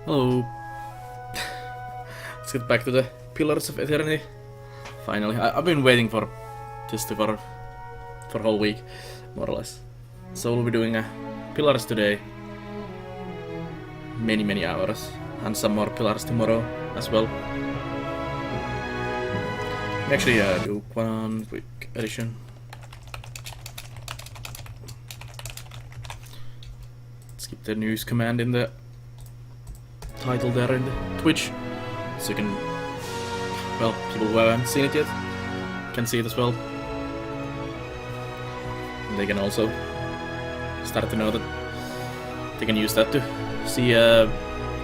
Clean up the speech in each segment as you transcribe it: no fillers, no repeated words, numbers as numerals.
Hello. Let's get back to the Pillars of Eternity. Finally, I've been waiting for this for a whole week, more or less. So we'll be doing Pillars today, many hours, and some more Pillars tomorrow as well. Actually, do one quick addition. Let's keep the news command in the title there in the Twitch, so you can, well, people who haven't seen it yet can see it as well. And they can also start to know that they can use that to see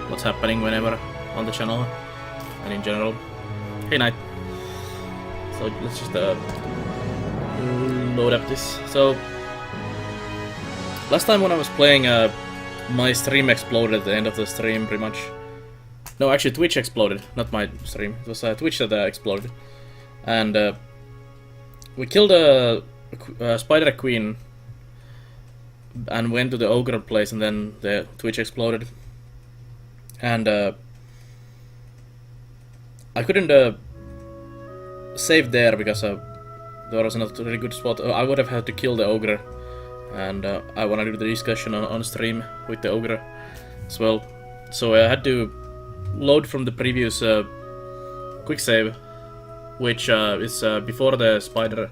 what's happening whenever on the channel and in general. Hey, Knight. So let's just load up this. So last time when I was playing, my stream exploded at the end of the stream, pretty much. No, actually Twitch exploded, not my stream. It was Twitch that exploded. And we killed a Spider Queen and went to the Ogre place, and then the Twitch exploded. And I couldn't save there because there was not a really good spot. I would have had to kill the Ogre. And I want to do the discussion on stream with the Ogre as well. So I had to load from the previous quick save, which is before the Spider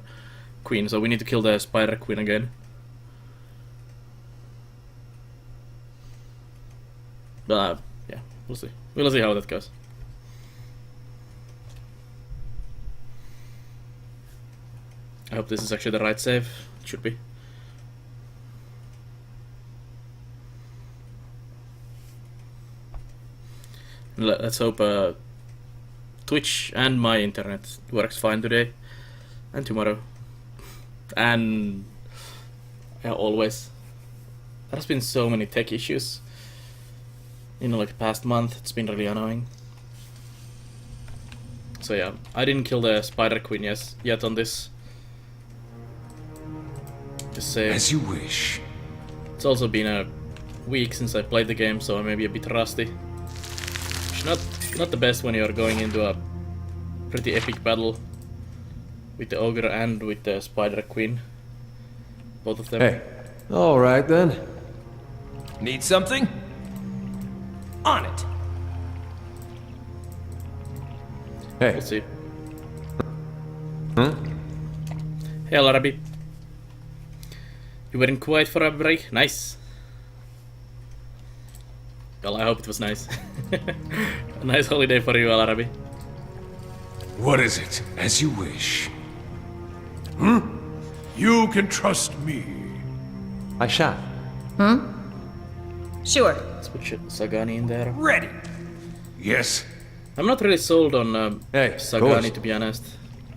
Queen. So we need to kill the Spider Queen again. But yeah, we'll see. We'll see how that goes. I hope this is actually the right save. It should be. Let's hope Twitch and my internet works fine today and tomorrow and always. There's been so many tech issues in like the past month. It's been really annoying. So yeah, I didn't kill the Spider Queen yet on this save. As you wish. It's also been a week since I played the game, so I may be a bit rusty. Not the best when you're going into a pretty epic battle with the Ogre and with the Spider Queen. Both of them. Hey. All right then. Need something? On it. Hey. We'll see. Huh? Hey, Alarabi. You weren't quiet for a break? Nice. Well, I hope it was nice. A nice holiday for you, Alarabi. What is it? As you wish. You can trust me. I shall. Sure. Let's put Sagani in there. Ready. Yes. I'm not really sold on Hey, Sagani, Ghost. to be honest.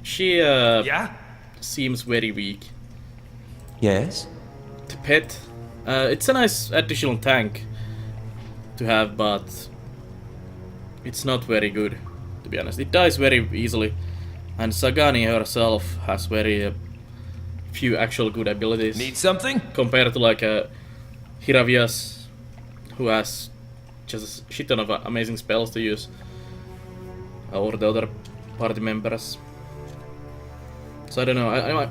She Yeah? seems very weak. Yes? To pet, it's a nice additional tank to have, but it's not very good, to be honest. It dies very easily, and Sagani herself has very few actual good abilities Need something? compared to like Hiravias, who has just a shit ton of amazing spells to use, or the other party members. So I don't know. I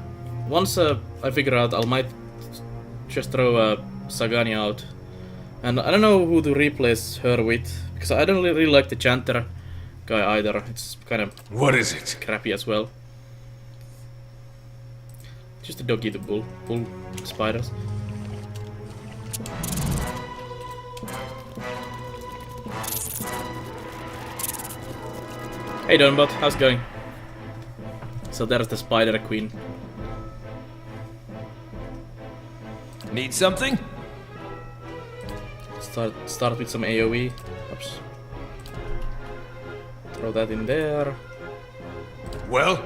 once I figure out, I might just throw Sagani out. And I don't know who to replace her with, because I don't really like the Chanter guy either. It's kind of What is it? crappy as well. Just a doggy to pull spiders. Hey Donbot, how's it going? So there's the Spider Queen. Need something? Start with some AoE. Oops. Throw that in there. Well?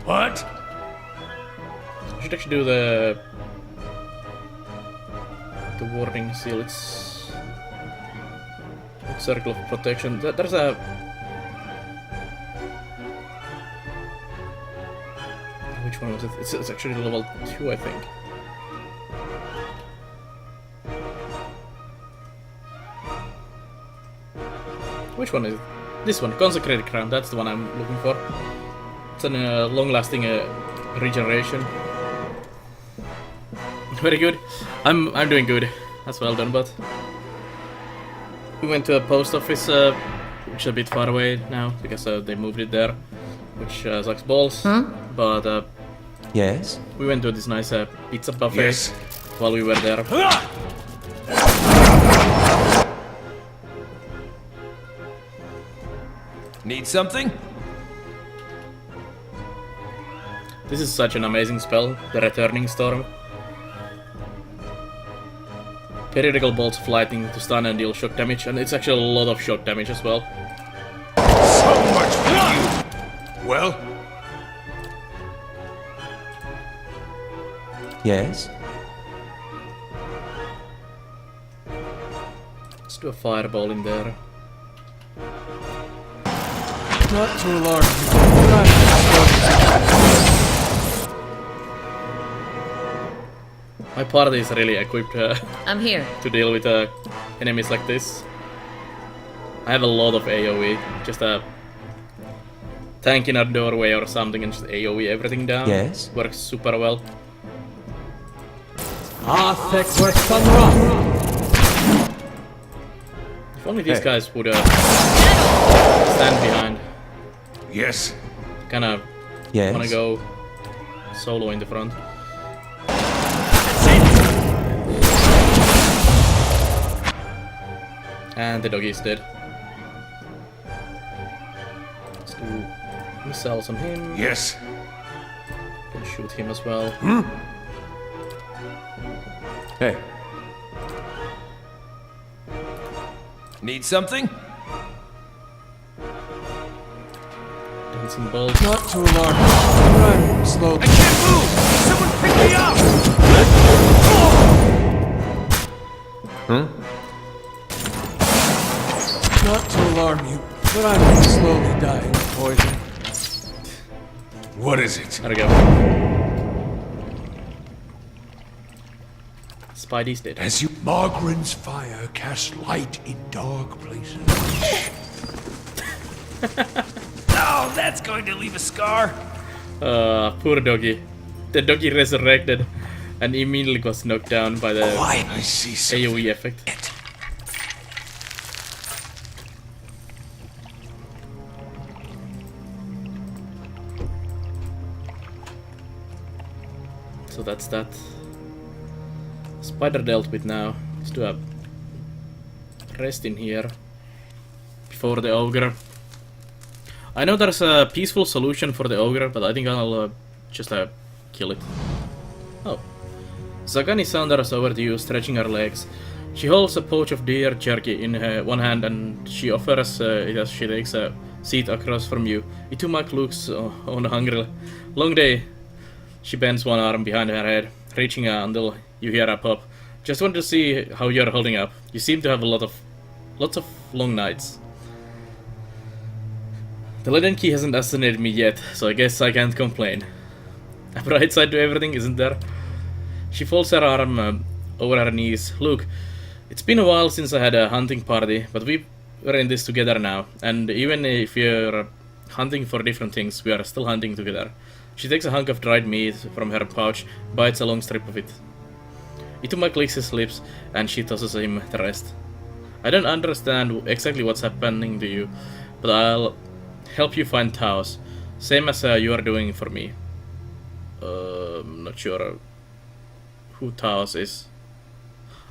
What? I should actually do the warning seal. It's circle of protection. There's a which one was it? It's actually level 2, I think. Which one is it? This one, Consecrated Crown. That's the one I'm looking for. It's a long-lasting regeneration. Very good. I'm doing good. That's well done, but we went to a post office, which is a bit far away now because they moved it there, which sucks balls. But Yes? we went to this nice pizza buffet Yes. while we were there. Need something? This is such an amazing spell, the Returning Storm. Periodical bolts of lightning to stun and deal shock damage, and it's actually a lot of shock damage as well. So much for you. Well, Yes? Let's do a fireball in there. Not to alarm My party is really equipped I'm here. to deal with enemies like this. I have a lot of AoE, just a tank in a doorway or something and just AoE everything down. Yes? Works super well. If only these Hey. guys would stand behind. yes. Kinda Yes? wanna go solo in the front. And the doggy is dead. Let's do missiles on him. Yes. Can shoot him as well. Hey. Need something? Dancing bolt. Not to alarm Run slowly. I can't move! Someone pick me up! Not to alarm you, but I'm slowly dying of poison. What is it? There we go. Spidey's dead. As you Margaren's fire casts light in dark places. Oh, that's going to leave a scar. Poor doggy. The doggy resurrected and immediately was knocked down by the I see something. AoE effect. So that's that. Spider dealt with now. Let's do a rest in here before the ogre. I know there's a peaceful solution for the ogre, but I think I'll just kill it. Oh. Zagani saunters over to you, stretching her legs. She holds a pouch of deer jerky in her one hand and she offers it as she takes a seat across from you. Itumak looks on hungry. Long day. She bends one arm behind her head, reaching until you hear a pop. Just wanted to see how you're holding up. You seem to have lots of long nights. The Leaden Key hasn't assassinated me yet, so I guess I can't complain. A bright side to everything, isn't there? She folds her arm over her knees. Look, it's been a while since I had a hunting party, but we're in this together now. And even if you're hunting for different things, we are still hunting together. She takes a hunk of dried meat from her pouch, bites a long strip of it. Ituma clicks his lips, and she tosses him the rest. I don't understand exactly what's happening to you, but I'll help you find Taos, same as you are doing for me. I'm not sure who Taos is.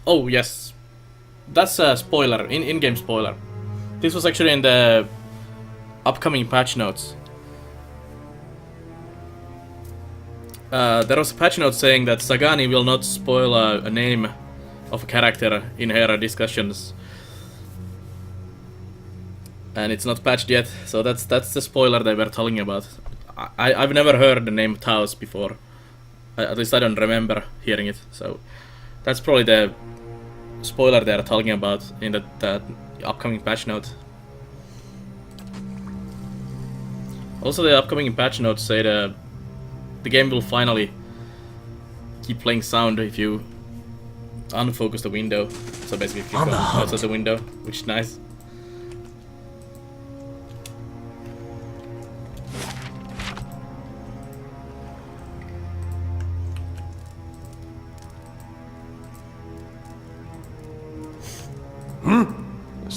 Oh, yes. That's a spoiler, in-game spoiler. This was actually in the upcoming patch notes. There was a patch note saying that Sagani will not spoil a name of a character in her discussions. And it's not patched yet, so that's the spoiler they were talking about. I've never heard the name Taos before. At least I don't remember hearing it, so that's probably the spoiler they're talking about in the upcoming patch note. Also, the upcoming patch notes say the game will finally keep playing sound if you unfocus the window. So basically if you go outside the window, which is nice.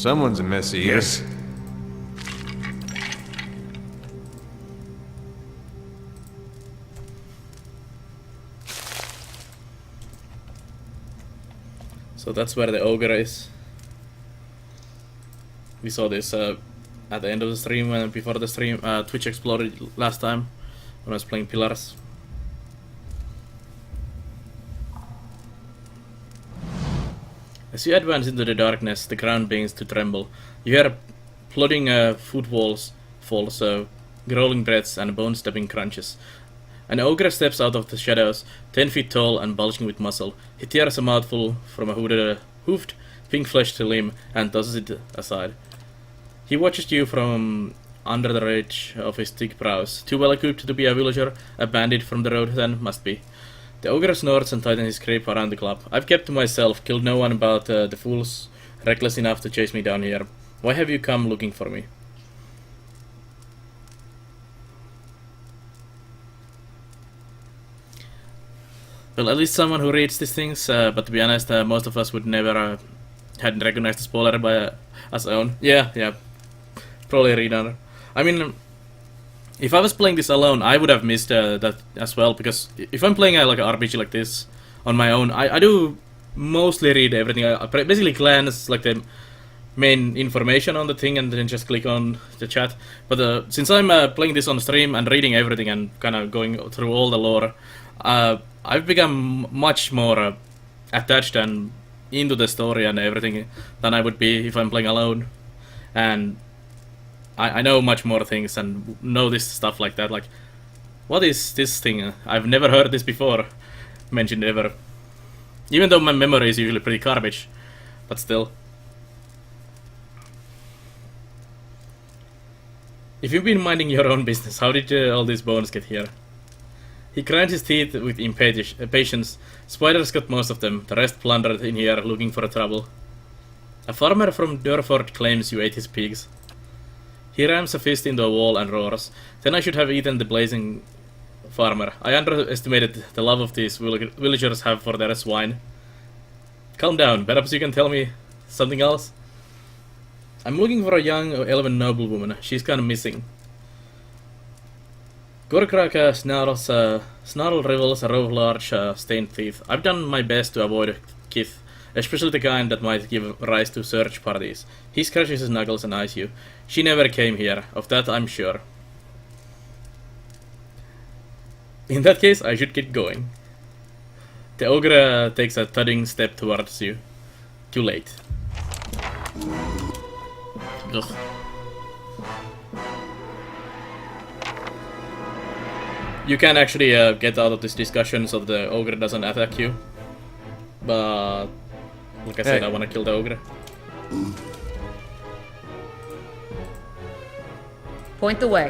Someone's a mess eater. Yes. So that's where the ogre is. We saw this at the end of the stream and before the stream. Twitch exploded last time when I was playing Pillars. As you advance into the darkness, the ground begins to tremble. You hear plodding footfalls, growling breaths, and bone-stepping crunches. An ogre steps out of the shadows, 10 feet tall and bulging with muscle. He tears a mouthful from a hoofed, pink-fleshed limb and tosses it aside. He watches you from under the ridge of his thick brows. Too well equipped to be a villager, a bandit from the road then, must be. The ogre snorts and tightens his grip around the club. I've kept to myself, killed no one but the fools reckless enough to chase me down here. Why have you come looking for me? Well, at least someone who reads these things, but to be honest, most of us would never hadn't recognized the spoiler by us own. Yeah, probably read on. I mean, if I was playing this alone, I would have missed that as well, because if I'm playing like an RPG like this on my own, I do mostly read everything. I basically glance like the main information on the thing and then just click on the chat. But since I'm playing this on stream and reading everything and kind of going through all the lore, I've become much more attached and into the story and everything than I would be if I'm playing alone. And I know much more things and know this stuff like that. Like, what is this thing? I've never heard this before mentioned ever. Even though my memory is usually pretty garbage, but still. If you've been minding your own business, how did all these bones get here? He grinds his teeth with impatience. Spiders got most of them, the rest plundered in here looking for trouble. A farmer from Durford claims you ate his pigs. He rams a fist into a wall and roars. Then I should have eaten the blazing farmer. I underestimated the love of these villagers have for their swine. Calm down, perhaps you can tell me something else? I'm looking for a young elven noblewoman. She's kind of missing. Gorkraka snarl rivals a row of large stained teeth. I've done my best to avoid Kith, especially the kind that might give rise to search parties. He scratches his knuckles and eyes you. She never came here, of that I'm sure. In that case, I should get going. The ogre takes a thudding step towards you. Too late. Ugh. You can actually get out of this discussion so the ogre doesn't attack you. But like I said, I want to kill the ogre. Point the way.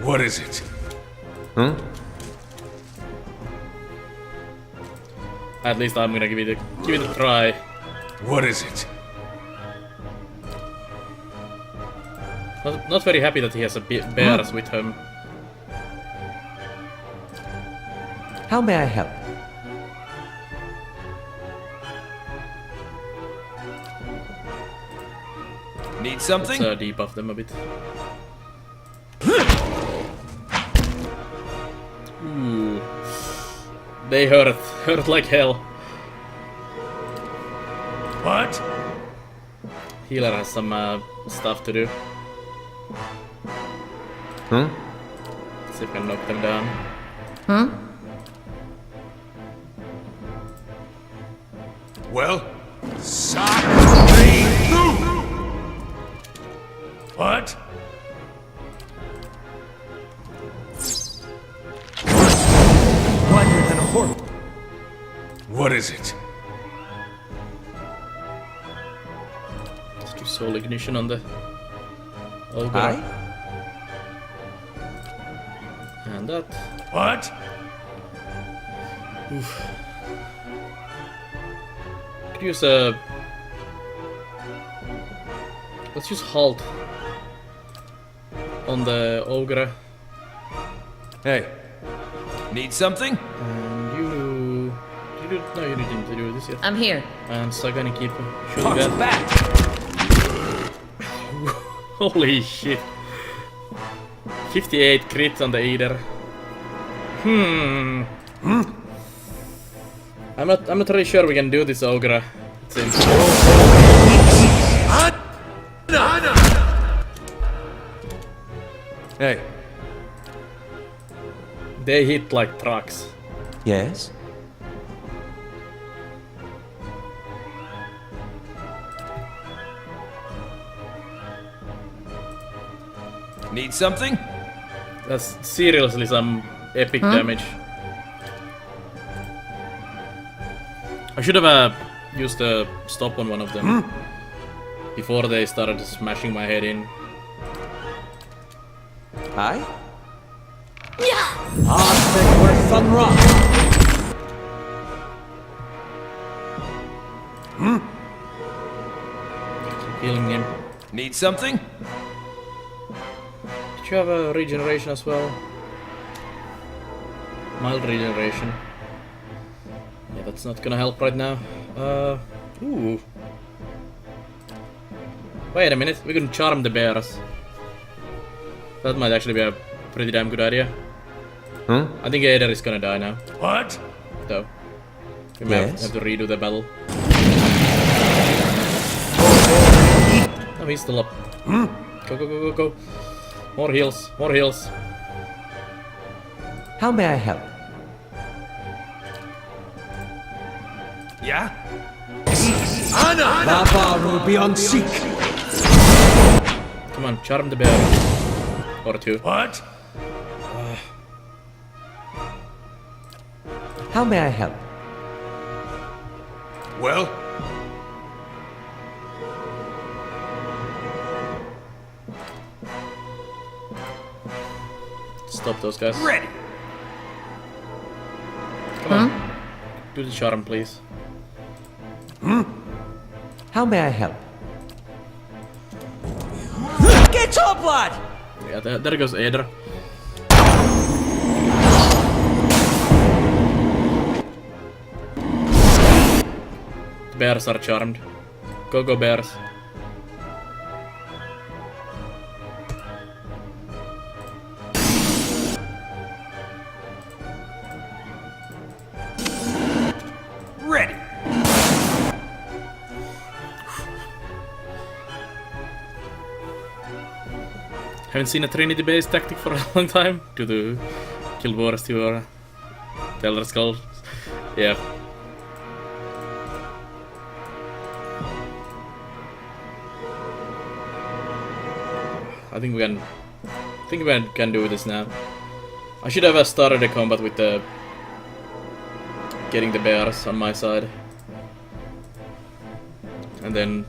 What is it? Huh? At least I'm gonna give it a try. What is it? Not very happy that he has a bears with him. How may I help? Need something? Let's debuff them a bit. Ooh. They hurt like hell. What? Healer has some stuff to do. Huh? Let's see if we can knock them down. Huh? Well, suck me through! What? Blinder than a horse. What is it? Let's do soul ignition on the ogre. Aye? And that. What? Oof. Could use let's use halt on the ogre. Hey, need something? And you no, you didn't do this yet. I'm here. And Sagani keep shooting Watch that. back. Holy shit. 58 crit on the Eater. I'm not really sure we can do this, Ogre. It seems. Hey. They hit like trucks. Yes? Need something? That's seriously some epic damage. I should have used a stop on one of them before they started smashing my head in. Aye? Aztec where Sun Ra. Healing him. Need something? Did you have a regeneration as well? Mild regeneration. Yeah, that's not gonna help right now. Ooh. Wait a minute, we can charm the bears. That might actually be a pretty damn good idea. I think Aether is gonna die now, What? though. We may Yes? have to redo the battle. Oh, he's still up. Go, go, go, go, go. More heals, more heals. How may I help? Yeah? Lava will be on seek. Come on, charm the bear. Or two. What? How may I help? Well, Stop those guys. Ready! Come on. Do the charm, please. How may I help? Get your blood! Yeah, there goes Aether. The bears are charmed. Go, go, bears. Ready! Haven't seen a Trinity-based tactic for a long time due to Guild Wars 2 or the Elder Scrolls. Yeah. I think we can do this now. I should have started the combat with the getting the bears on my side, and then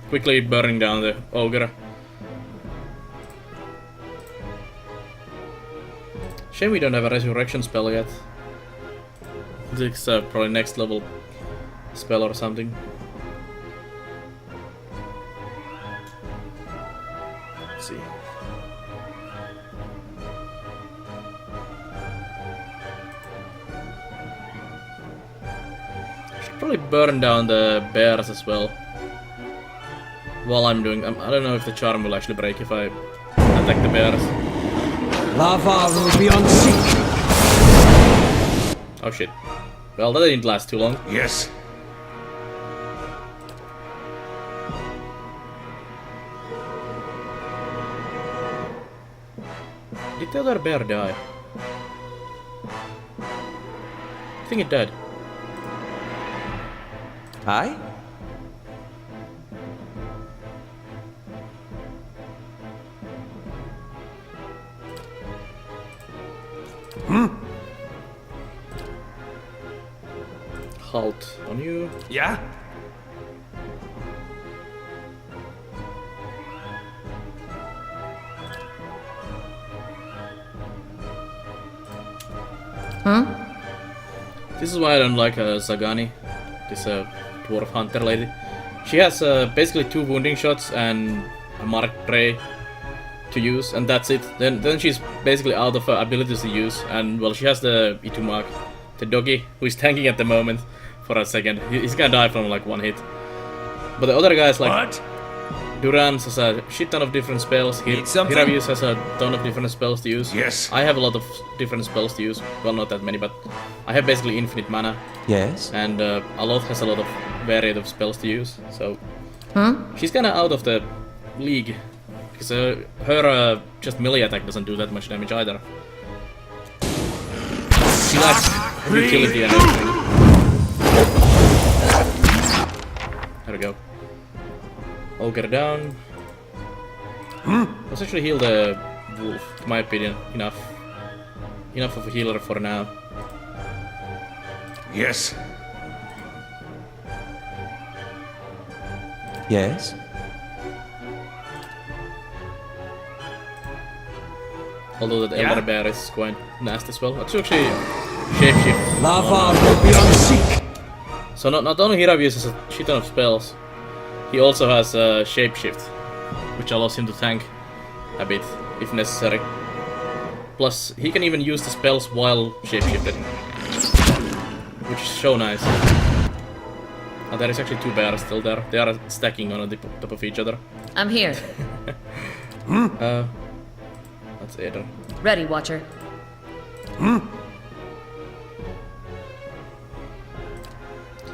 quickly burning down the ogre. Shame we don't have a resurrection spell yet. This is probably next level spell or something. Let's see. Should probably burn down the bears as well. While I'm doing, I don't know if the charm will actually break if I attack the bears. Lava will be on seek. Oh shit. Well, that didn't last too long. yes. Did the other bear die? I think it died. Aye? Halt on you. Yeah? This is why I don't like Zagani, this dwarf hunter lady. She has basically 2 wounding shots and a marked prey to use, and that's it. Then she's basically out of abilities to use, and well, she has the Itumak, the doggy, who is tanking at the moment for a second. He's gonna die from like 1 hit. But the other guy is like What? Durans has a shit ton of different spells. Need something? Hiravius has a ton of different spells to use. Yes. I have a lot of different spells to use. Well, not that many, but I have basically infinite mana. Yes? And Aloth has a lot of varied of spells to use. So she's kind of out of the league. Because her just melee attack doesn't do that much damage either. She lacks utility and everything. There we go. Ogre down. Let's actually heal the wolf. In my opinion, enough of a healer for now. Yes. Yes? Although that Elder Bear is quite nasty as well. Let's actually shapeshift. Lava will be on seek. So not only Hiravius has a shit ton of spells, he also has shapeshift, which allows him to tank a bit if necessary. Plus, he can even use the spells while shapeshifted, which is so nice. Oh, there is actually 2 bears still there. They are stacking on the top of each other. I'm here. That's Eder. Ready, Watcher.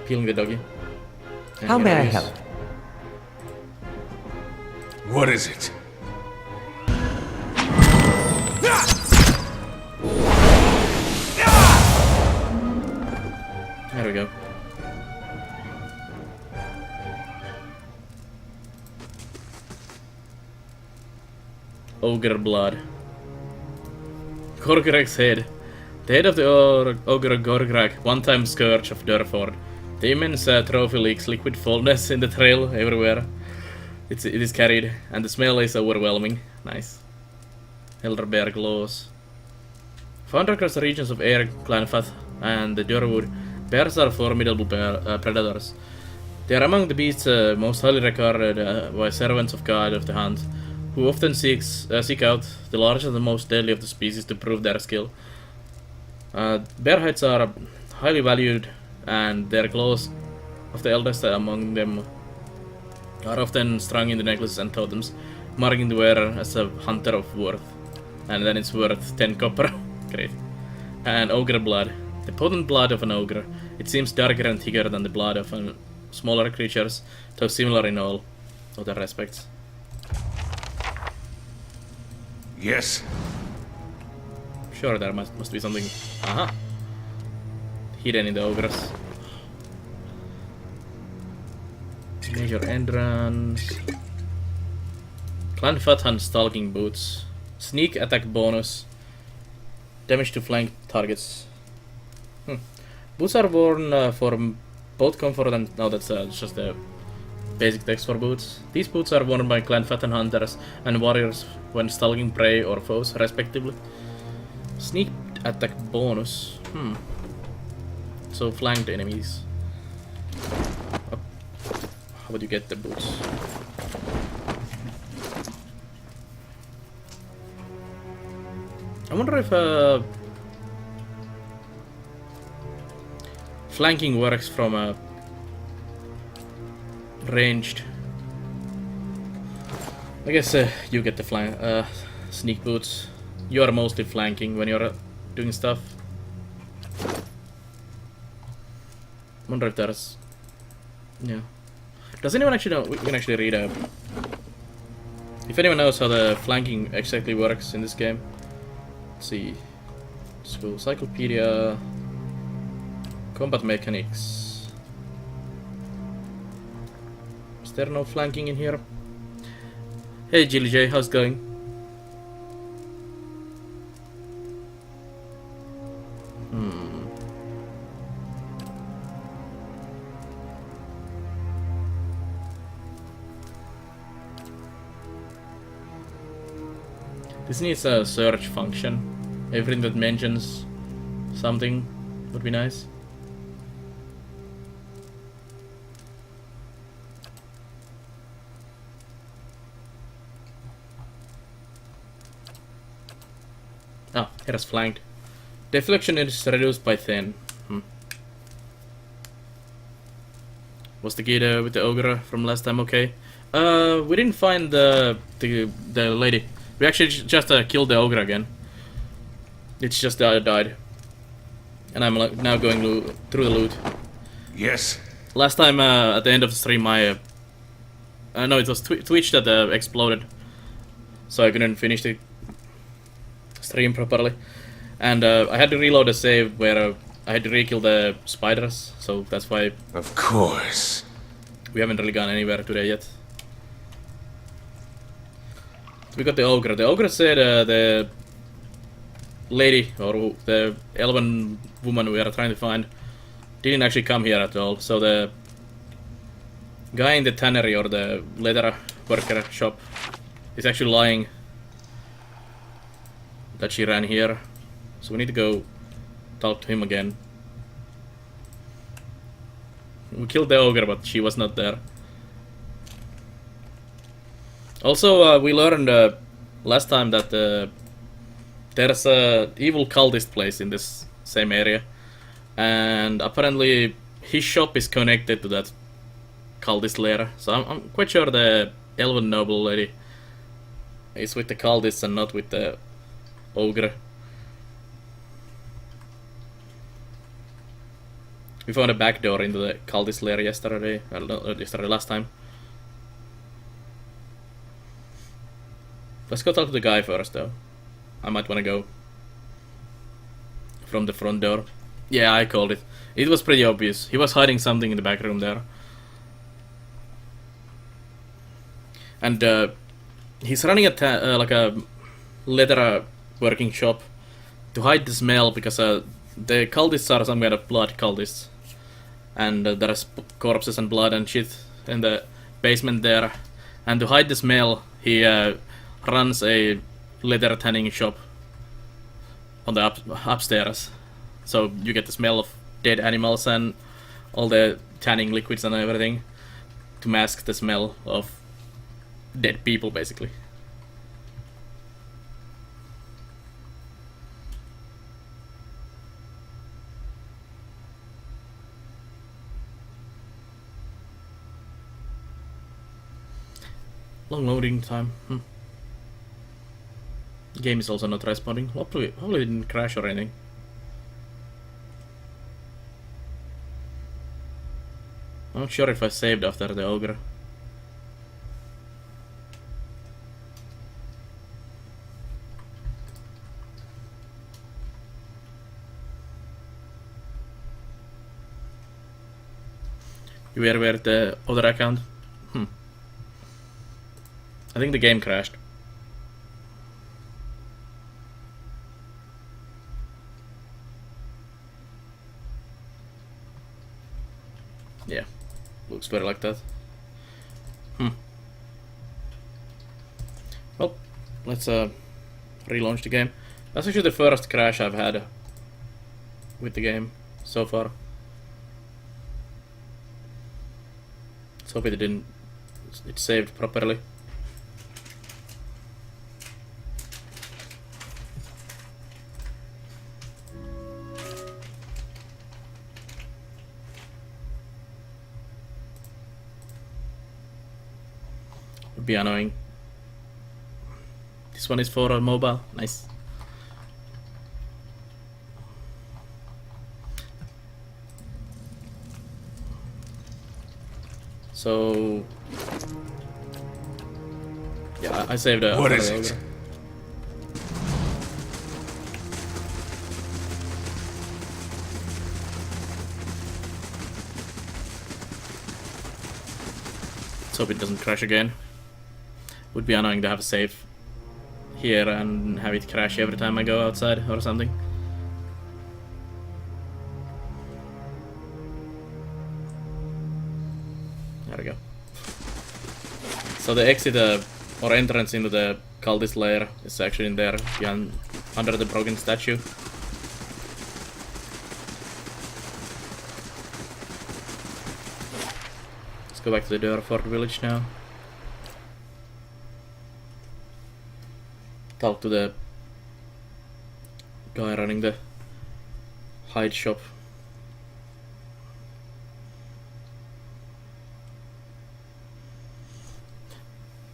Healing the doggy. And How may I Hiravius. help? What is it? There we go. Ogre blood. Gorgrak's head. The head of the Ogre Gorgrak, one-time scourge of Durford. The immense trophy leaks liquid fullness in the trail everywhere. It is carried, and the smell is overwhelming. Nice. Elder Bear glows. Found across the regions of Air, Clanfath, and the Durwood, bears are formidable predators. They are among the beasts most highly regarded by servants of God of the Hunt, who often seek out the largest and most deadly of the species to prove their skill. Bear hides are highly valued, and their claws of the eldest among them are often strung in the necklaces and totems, marking the wearer as a hunter of worth. And then it's worth 10 copper. Great. And ogre blood. The potent blood of an ogre. It seems darker and thicker than the blood of smaller creatures, though similar in all other respects. Yes. Sure, there must be something. Aha! Hidden in the ogres. Major entrance. Clanfath and Stalking Boots. Sneak attack bonus. Damage to flank targets. Boots are worn for both comfort and... No, that's just the basic text for boots. These boots are worn by Clanfath and hunters and warriors when stalking prey or foes, respectively. Sneak attack bonus. So flanked enemies. How would you get the boots? I wonder if flanking works from a ranged. I guess you get the sneak boots. You are mostly flanking when you're doing stuff. Wonder if there's... Yeah. Does anyone actually know? We can actually read a... If anyone knows how the flanking exactly works in this game. Let's see. School Cyclopedia. Combat mechanics. Is there no flanking in here? Hey Jilly J, how's it going? This needs a search function. Everything that mentions something would be nice. Ah, here is flanked. Deflection is reduced by 10. Was the kid with the ogre from last time okay? We didn't find the lady. We actually just killed the ogre again. It's just died. And I'm like, now going through the loot. Yes. Last time at the end of the stream, no, it was Twitch that exploded, so I couldn't finish the stream properly, and I had to reload the save where I had to re-kill the spiders, so that's why Of course. we haven't really gone anywhere today yet. We got the ogre. The ogre said the lady, or the elven woman we are trying to find, didn't actually come here at all, so the guy in the tannery or the leather worker shop is actually lying that she ran here. So we need to go talk to him again. We killed the ogre, but she was not there. Also, we learned last time that there's a evil cultist place in this same area, and apparently his shop is connected to that cultist lair. So I'm quite sure the elven noble lady is with the cultists and not with the ogre. We found a back door into the cultist lair yesterday, well, not yesterday, last time. Let's go talk to the guy first, though. I might want to go from the front door. Yeah, I called it. It was pretty obvious. He was hiding something in the back room there. And he's running like a leather working shop to hide the smell, because the cultists are some kind of blood cultists. And there's corpses and blood and shit in the basement there. And to hide the smell, he runs a leather tanning shop on the upstairs. So you get the smell of dead animals and all the tanning liquids and everything to mask the smell of dead people, basically. Long loading time. Game is also not responding. Hopefully it didn't crash or anything. I'm not sure if I saved after the ogre. You were with the other account? I think the game crashed. Yeah, looks better like that. Well, let's relaunch the game. That's actually the first crash I've had with the game so far. Let's hope it saved properly. Would be annoying. This one is for mobile. Nice. So yeah, I saved a. What is it? Let's hope it doesn't crash again. Would be annoying to have a save here and have it crash every time I go outside or something. There we go. So the exit or entrance into the cultist lair is actually in there, behind, under the broken statue. Let's go back to the Durford village now. Talk to the guy running the hide shop.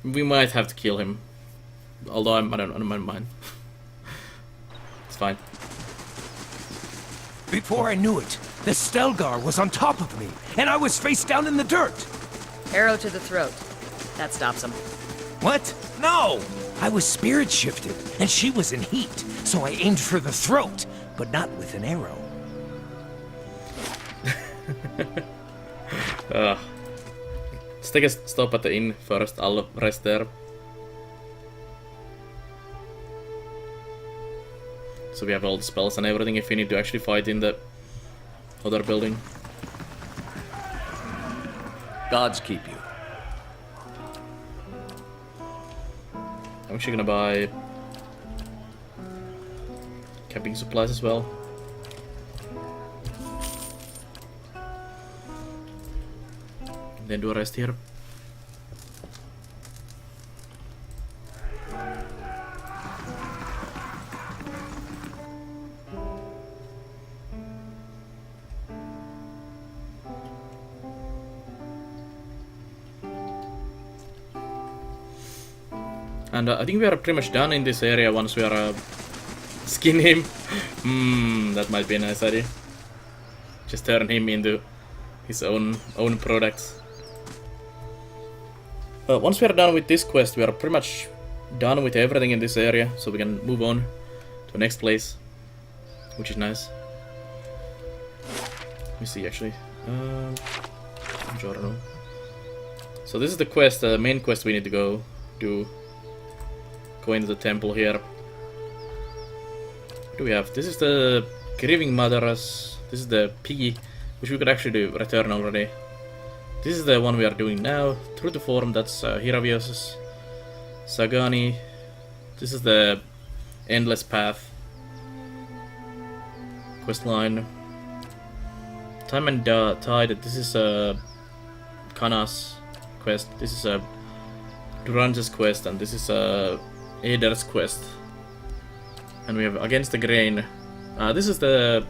We might have to kill him. Although I don't mind. It's fine. Before I knew it, the Stelgar was on top of me, and I was face down in the dirt. Arrow to the throat. That stops him. What? No! I was spirit shifted, and she was in heat, so I aimed for the throat, but not with an arrow. Let's take a stop at the inn first. I'll rest there. So we have all the spells and everything if we need to actually fight in the other building. Gods keep you. I'm actually gonna buy camping supplies as well. Then do a rest here. And I think we are pretty much done in this area once we are skin him. That might be a nice idea. Just turn him into his own products. Once we are done with this quest, we are pretty much done with everything in this area, so we can move on to the next place, which is nice. Let me see actually. Giorno. So this is the quest, the main quest we need to go do. Go into the temple here. What do we have? This is the Grieving Mothers. This is the piggy, which we could actually do return already. This is the one we are doing now. Through the form, that's Hiravios' Sagani. This is the Endless Path quest line. Time and Tide. This is Kana's quest. This is Durange's quest, and this is Eder's quest. And we have Against the Grain. This is the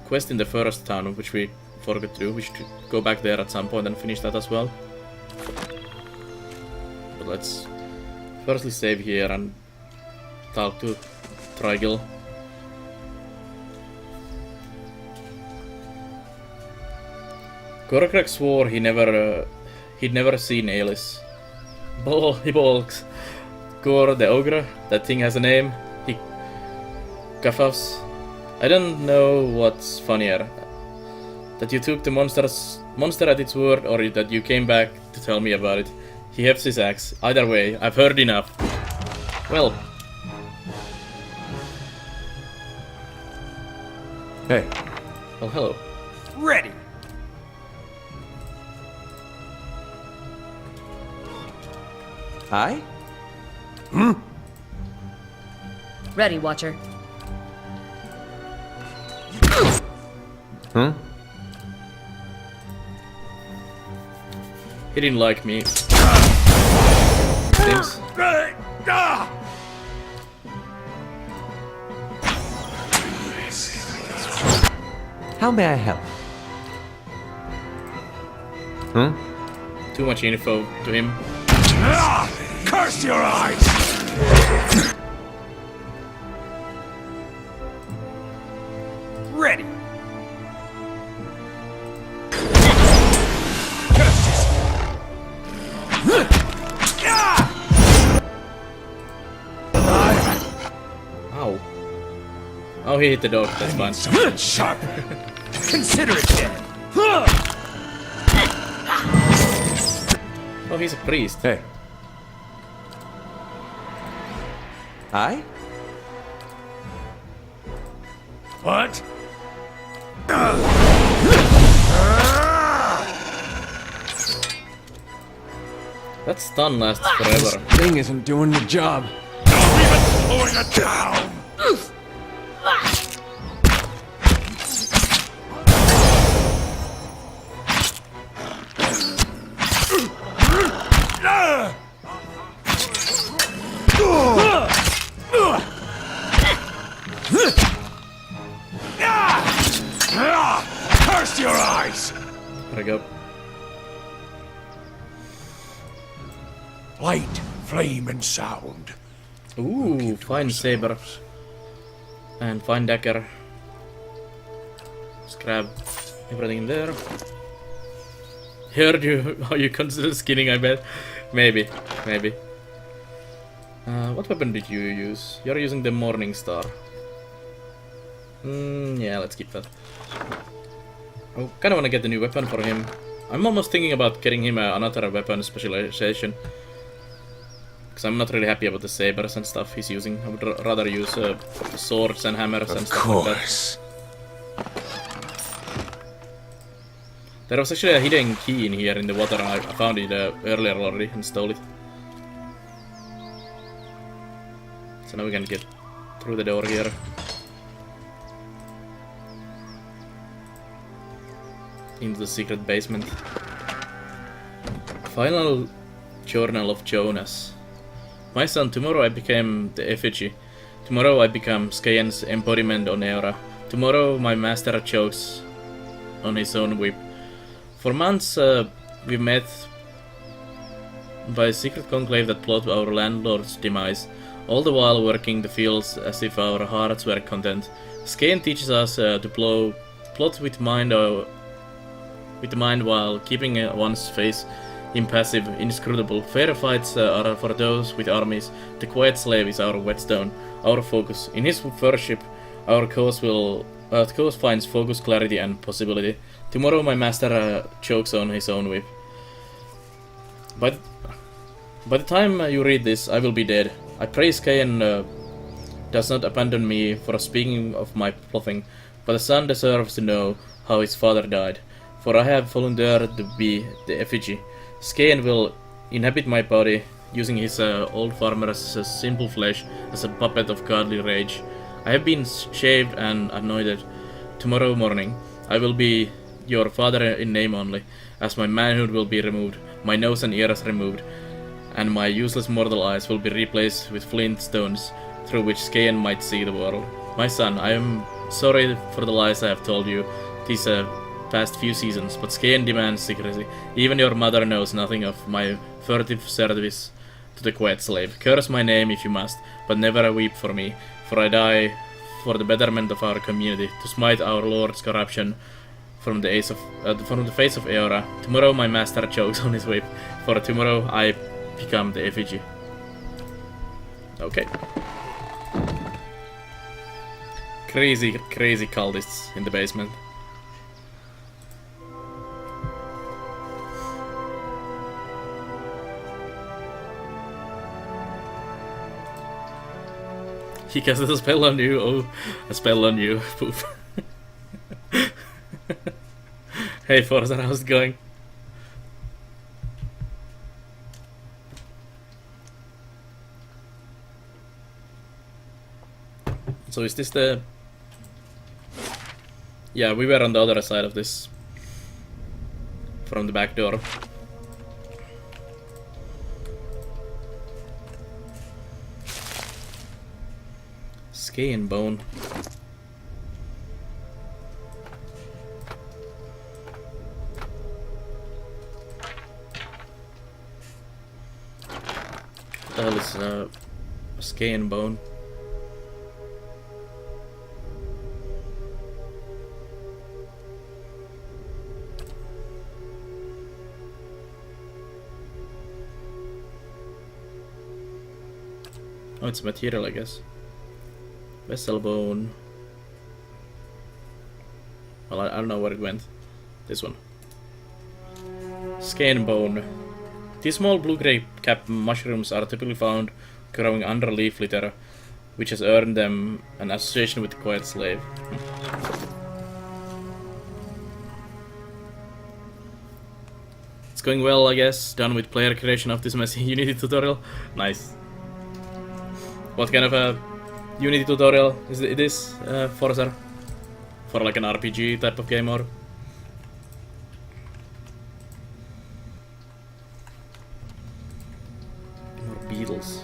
quest in the first town, which we forgot to do. We should go back there at some point and finish that as well. But let's firstly save here and talk to Trigil. Gorkrek swore he'd never seen Aelis. He balks. Gor the ogre, that thing has a name. He gaffas. I don't know what's funnier. That you took the monster at its word, or that you came back to tell me about it. He hefts his axe. Either way, I've heard enough. Well. Hey. Well, hello. Ready! I? Ready, Watcher. Huh? He didn't like me. Things. How may I help? Huh? Too much info to him. Curse your eyes! Ready! Ow. Oh, he hit the dog. That's fine. Something sharp. Consider it dead. Oh, he's a priest. Hey. I? What? That stun lasts forever. Thing isn't doing the job. Don't even slowing it down! Curse your eyes! There we go. light, flame, and sound. Ooh, fine saber. And fine dagger. Just grab everything in there. Heard you how you consider skinning, I bet. Maybe. What weapon did you use? You're using the Morning Star. Yeah, let's keep that. I kinda wanna get the new weapon for him. I'm almost thinking about getting him another weapon specialization. Because I'm not really happy about the sabers and stuff he's using. I would rather use swords and hammers and stuff like that. Course. There was actually a hidden key in here in the water. I found it earlier already and stole it. So now we can get through the door here. Into the secret basement. Final Journal of Jonas. My son, tomorrow I became the effigy. Tomorrow I become Skayan's embodiment on Eora. Tomorrow my master chokes on his own whip. For months we met by a secret conclave that plot our landlord's demise, all the while working the fields as if our hearts were content. Skayan teaches us to plot with the mind while keeping one's face impassive, inscrutable. Fair fights are for those with armies. The quiet slave is our whetstone, our focus. In his worship, our cause finds focus, clarity, and possibility. Tomorrow my master chokes on his own whip. By the time you read this, I will be dead. I pray Skayan does not abandon me for speaking of my plotting, but the son deserves to know how his father died. For I have volunteered to be the effigy. Skayan will inhabit my body, using his old farmer's simple flesh as a puppet of godly rage. I have been shaved and anointed. Tomorrow morning, I will be your father in name only, as my manhood will be removed, my nose and ears removed, and my useless mortal eyes will be replaced with flint stones, through which Skayan might see the world. My son, I am sorry for the lies I have told you these past few seasons, but Skayan demands secrecy. Even your mother knows nothing of my furtive service to the quiet slave. Curse my name if you must, but never weep for me, for I die for the betterment of our community, to smite our lord's corruption from the face of Eora. Tomorrow my master chokes on his whip, for tomorrow I become the effigy. Okay. Crazy cultists in the basement. He casted a spell on you. Oh, a spell on you. Poof. Hey Forza, how's it going? So is this the... Yeah, we were on the other side of this. From the back door. Skayan bone. What the hell is a Skayan bone? Oh, it's material, I guess. Vessel bone. Well, I don't know where it went. This one. Skayan bone. These small blue-gray cap mushrooms are typically found growing under leaf litter, which has earned them an association with the quiet slave. It's going well, I guess. Done with player creation of this messy Unity tutorial. Nice. What kind of a Unity tutorial is this, Forza? For like an RPG type of game or? More beetles.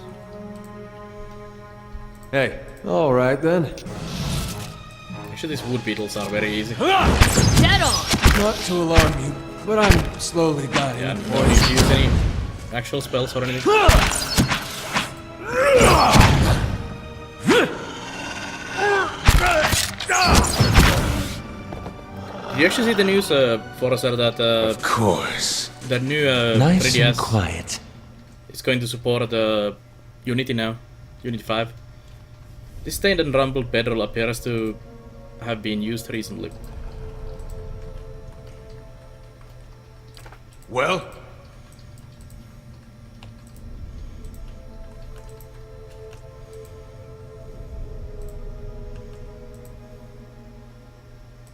Hey. All right then. Actually, these wood beetles are very easy. Dead on! Not to alarm you, but I'm slowly dying Yeah, of no need to use any actual spells or anything. Did you actually see the news, Forza, that Of course. the new Nice and 3DS quiet. is going to support Unity now, Unity 5. This stained and rumbled bedroll appears to have been used recently. Well?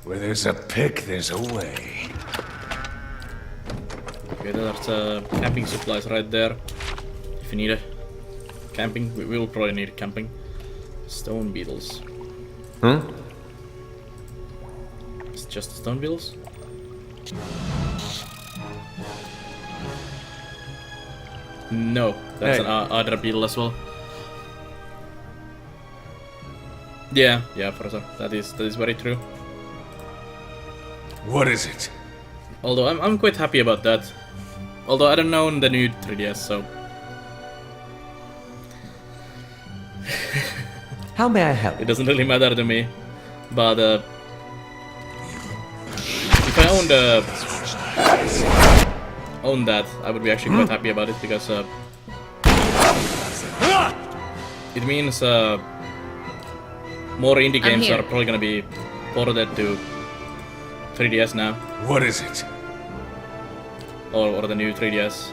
Where there's a pick, there's a way. Okay, there's camping supplies right there. If you need it. Camping, we will probably need camping. Stone beetles. Hmm? It's just stone beetles? No, that's Hey. an Adra beetle as well. Yeah, for sure. That is very true. What is it? Although I'm quite happy about that. Although I don't own the new 3DS, so How may I help? it doesn't really matter to me. But if I own that, I would be actually quite happy about it because it means more indie I'm games here. are probably gonna be ported to 3DS now, What is it? or the new 3DS.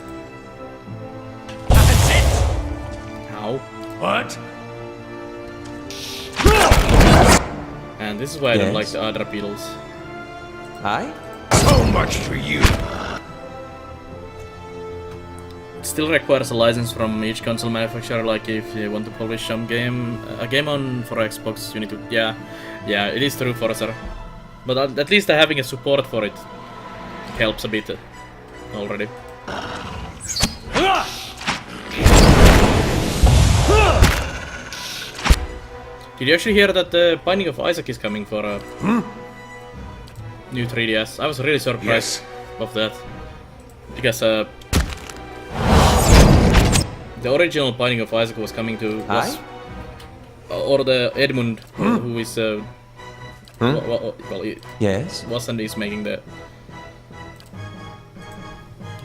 That's it! How? What? And this is why I don't Yes? like the Adra beetles. I? So much for you. It still requires a license from each console manufacturer. Like if you want to publish a game on for Xbox, you need to. Yeah, it is true for sir. But at least having a support for it helps a bit already. Did you actually hear that the Binding of Isaac is coming for a new 3DS? I was really surprised Yes. of that because the original Binding of Isaac was coming to was, or the Edmund who is well, Yes. was and is making the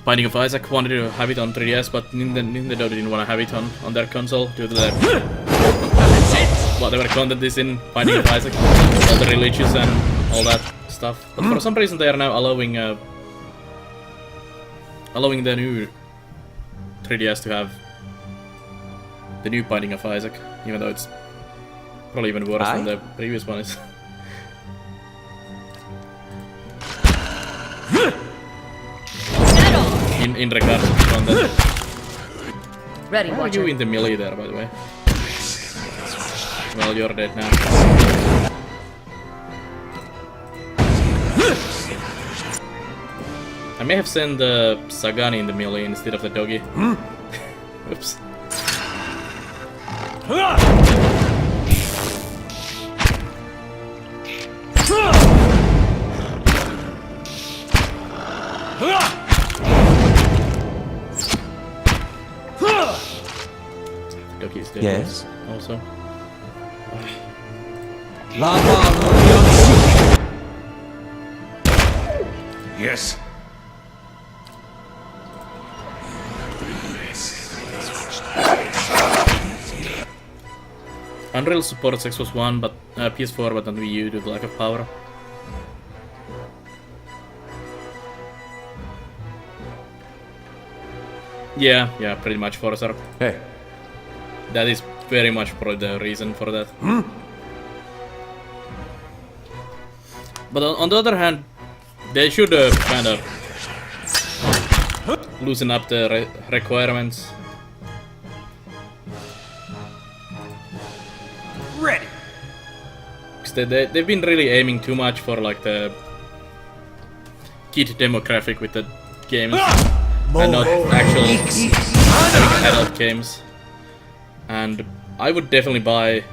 Binding of Isaac wanted to have it on 3DS, but Nintendo didn't want to have it on their console due to the whatever content is in Binding of Isaac, all the religious and all that stuff. But for some reason they are now allowing the new 3DS to have the new Binding of Isaac, even though it's probably even worse than the previous one is. in regards to content. Ready, Why are you Watcher. in the melee there, by the way? Well, you're dead now. I may have sent the Sagani in the melee instead of the doggy. Oops. Doggy is dead. Yes. Also. Yes. Unreal supports Xbox One, but PS4, but not Wii U due to lack of power. Yeah, pretty much Forza. Hey. That is very much probably the reason for that. But on the other hand, they should kind of loosen up the requirements. Ready. 'Cause they've been really aiming too much for like the kid demographic with the games and not actual having adult games. And I would definitely buy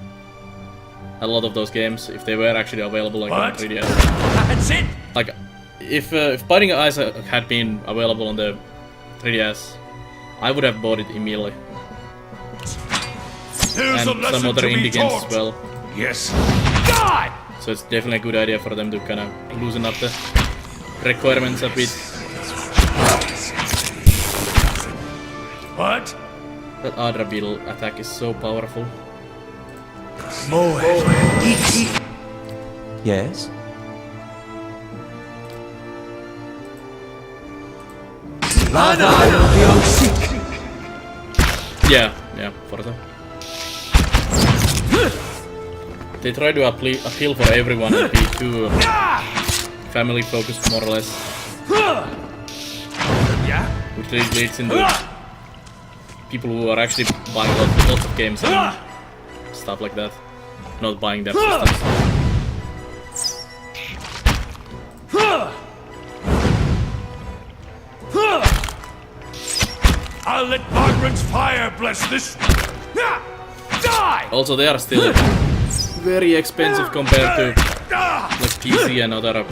a lot of those games if they were actually available like on What? 3DS. That's it. Like if Binding of Isaac had been available on the 3DS, I would have bought it immediately. Here's a And lesson some other to be indie games as taught. well. Yes. Die! So it's definitely a good idea for them to kind of loosen up the requirements a bit. What? That Adrabil attack is so powerful. Moed. Yes? Lava will be on seek. Yeah, Forza. They try to appeal for everyone and be too family focused more or less. Yeah? Which leads into people who are actually buying lots of games and stuff like that. Not buying their systems. I'll let Margaret's fire bless this. Die! Also, they are still very expensive compared to like PC and other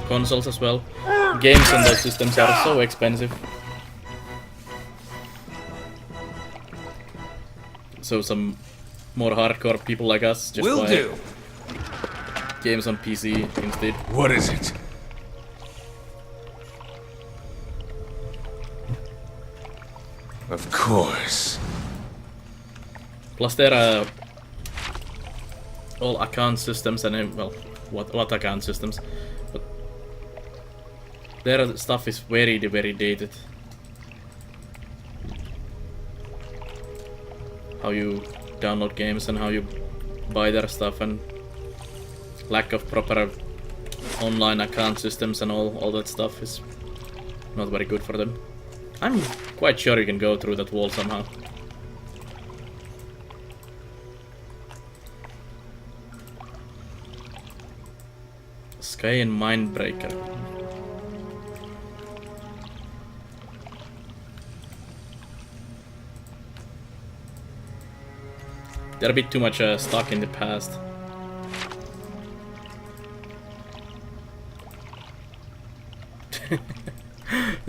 consoles as well. Games on those systems are so expensive. So some more hardcore people like us just Will buy do. games on PC instead. What is it? Of course. Plus there are all account systems and well, what account systems, but their stuff is very dated. How you download games and how you buy their stuff and lack of proper online account systems and all that stuff is not very good for them. I'm quite sure you can go through that wall somehow. Sky and Mindbreaker. They're a bit too much stuck in the past.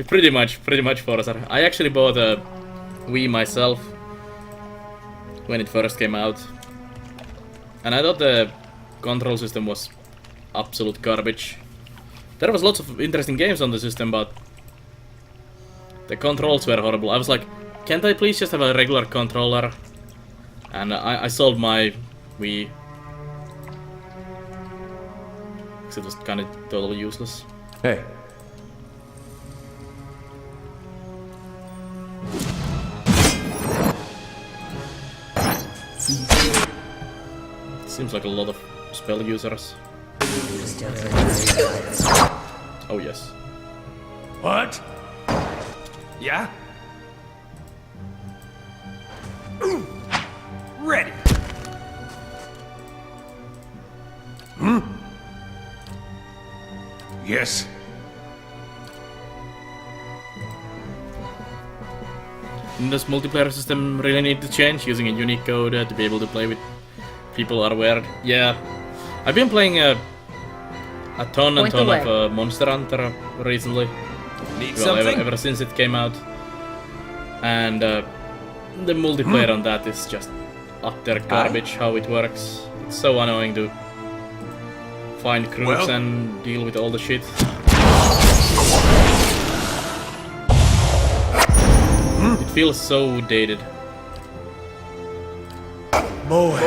pretty much Forza. I actually bought a Wii myself when it first came out, and I thought the control system was absolute garbage. There was lots of interesting games on the system, but the controls were horrible. I was like, can't I please just have a regular controller? And I sold my Wii because it was kind of totally useless. Hey. Seems like a lot of spell users. Oh yes. What? Yeah? Ready. Yes. Does multiplayer system really need to change? Using a unique code to be able to play with people are weird. Yeah. I've been playing a ton Point of Monster Hunter recently. Need Well, something? ever since it came out. And the multiplayer on that is just utter garbage how it works. It's so annoying to find groups Well? and deal with all the shit. It feels so dated. Moed.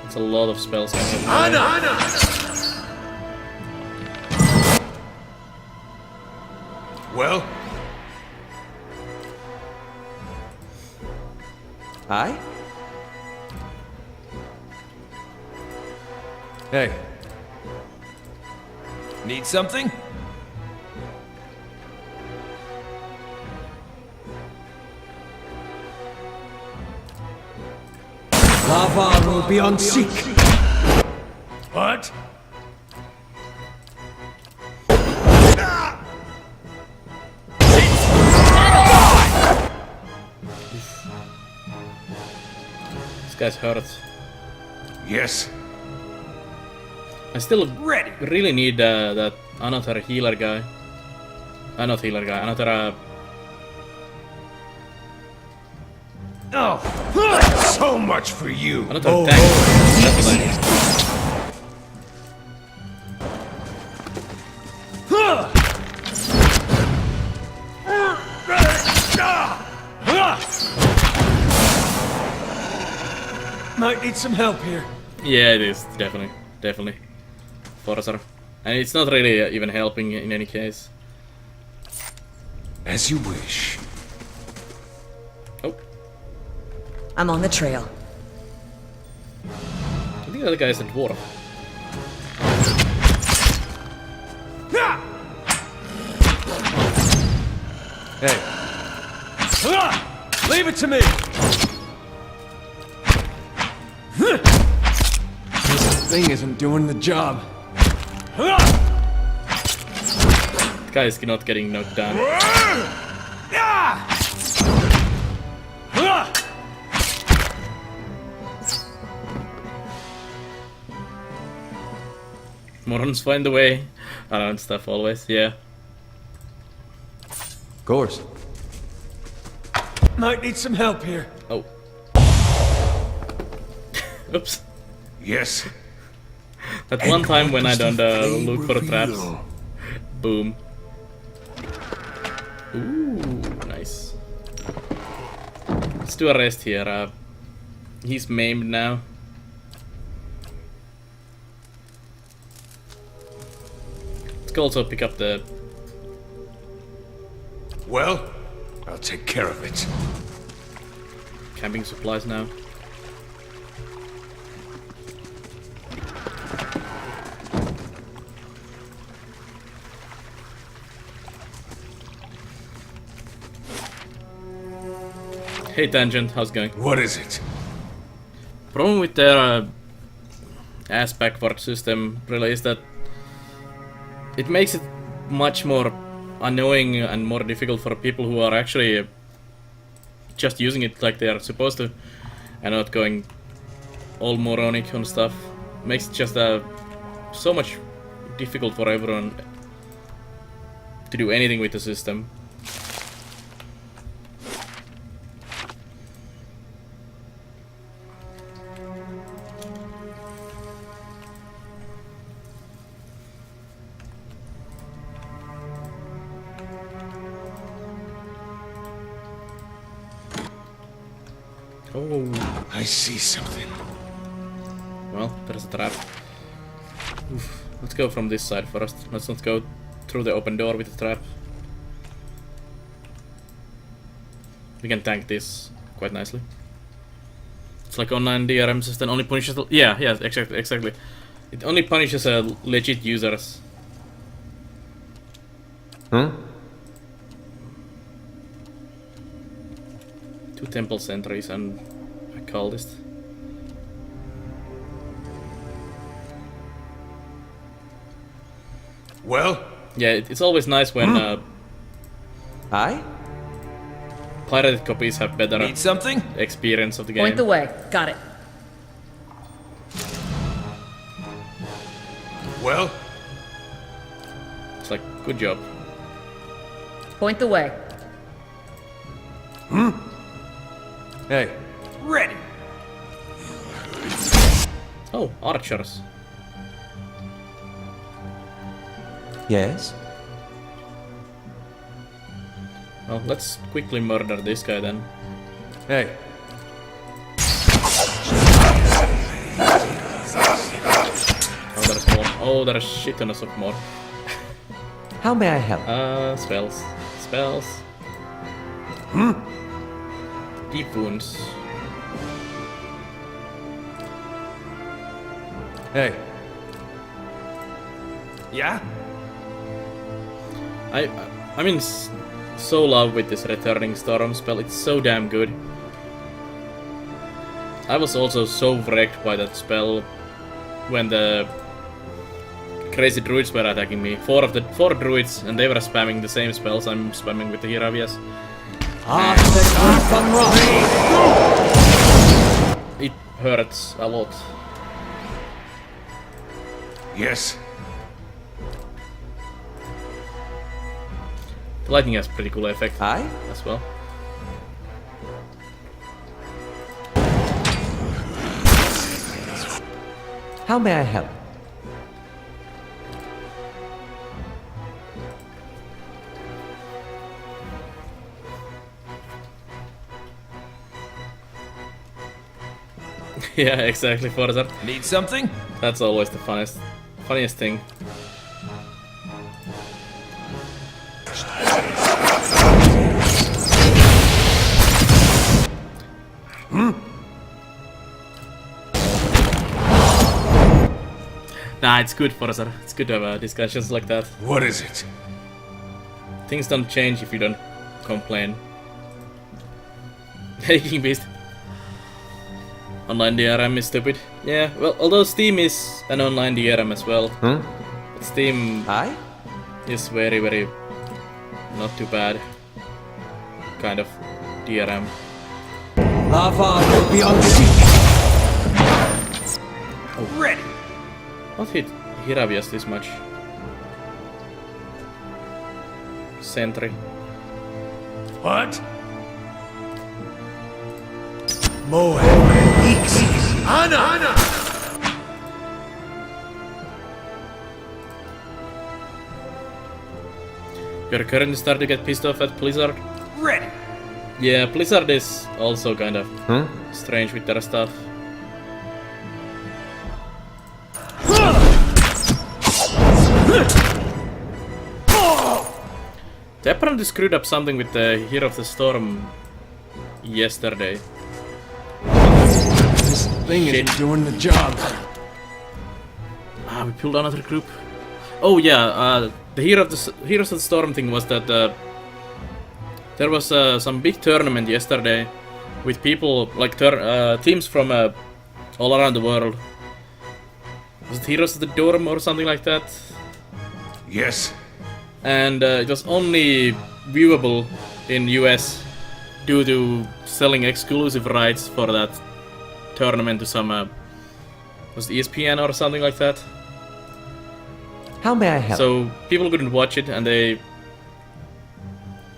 It's a lot of spells. Well, Aye? Hey. Need something? Lava will be on seek. what? This guy's hurt. Yes. I still Ready. really need that another healer guy. Not healer guy, another Oh, So much for you. another tank. That's what I need. Might need some help here. Yeah, it is definitely. Forcer. And it's not really even helping in any case. As you wish. Oh, I'm on the trail. I think that guy is a dwarf. Hey. Leave it to me. This thing isn't doing the job. The guy is not getting knocked down. Morons find the way around stuff always, yeah. Of course. Might need some help here. Oh. Oops. Yes. That one time when I don't look for traps. Boom. Ooh, nice. Let's do a rest here. He's maimed now. Let's go also pick up the... Well, I'll take care of it. camping supplies now. Hey Tangent, how's it going? What is it? Problem with their ass backward system really is that it makes it much more annoying and more difficult for people who are actually just using it like they are supposed to and not going all moronic on stuff. Makes it just so much difficult for everyone to do anything with the system. Oh, I see something. well, there's a trap. Oof. Let's go from this side first. Let's not go through the open door with the trap. We can tank this quite nicely. It's like online DRM system only punishes... Yeah, exactly. It only punishes legit users. Huh? 2 temple sentries and a cultist. Well, Yeah, it's always nice when Aye? pirated copies have better Need something? experience of the game. Point the way. Got it. well, It's like, good job. Point the way. Hey. Ready. Oh, archers. Yes? Well, let's quickly murder this guy then. Hey. Oh, there's more. Oh, there's shit ton of more. How may I help? Spells. Spells. Deep wounds. Hey. Yeah? I'm in so love with this Returning Storm spell. It's so damn good. I was also so wrecked by that spell when the crazy druids were attacking me. 4 druids, and they were spamming the same spells I'm spamming with the Hiravias. It hurts a lot. yes. Lightning has pretty cool effect Aye? as well. How may I help? Yeah, exactly, Forza. Need something? That's always the funniest thing. Nah, it's good, Forza. It's good to have discussions like that. What is it? Things don't change if you don't complain. Hey, King Beast. Online DRM is stupid. Yeah, well, although Steam is an online DRM as well. Hmm? But Steam Aye? is very not too bad kind of DRM. Lava will be on siege. Ready. Not hit Hiravias this much. Sentry. What? Moab. Eeks. Anna! You're currently starting to get pissed off at Blizzard. Ready. Yeah, Blizzard is also kind of Hmm? strange with their stuff. They apparently screwed up something with the Hero of the Storm yesterday. This thing isn't doing the job. Ah, we pulled another group. Oh yeah, the Heroes of the Storm thing was that there was some big tournament yesterday with people like teams from all around the world. Was it Heroes of the Dorm or something like that? Yes. And it was only viewable in US due to selling exclusive rights for that tournament to some was it ESPN or something like that. How may I help? So people couldn't watch it, and they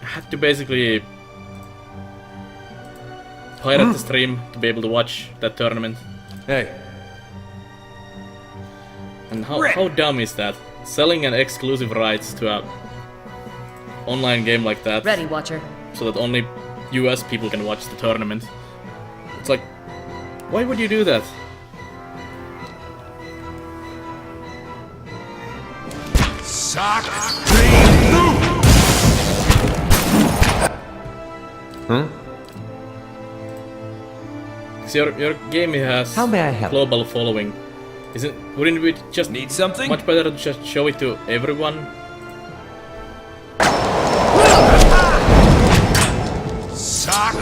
had to basically pirate the stream to be able to watch that tournament. Hey. And how dumb is that? Selling an exclusive rights to a online game like that, Ready, Watcher. so that only US people can watch the tournament. It's like, why would you do that? Sock. Hmm? 'Cause your game has How may I help? global following. Wouldn't it be just Need something? much better to just show it to everyone? Sock.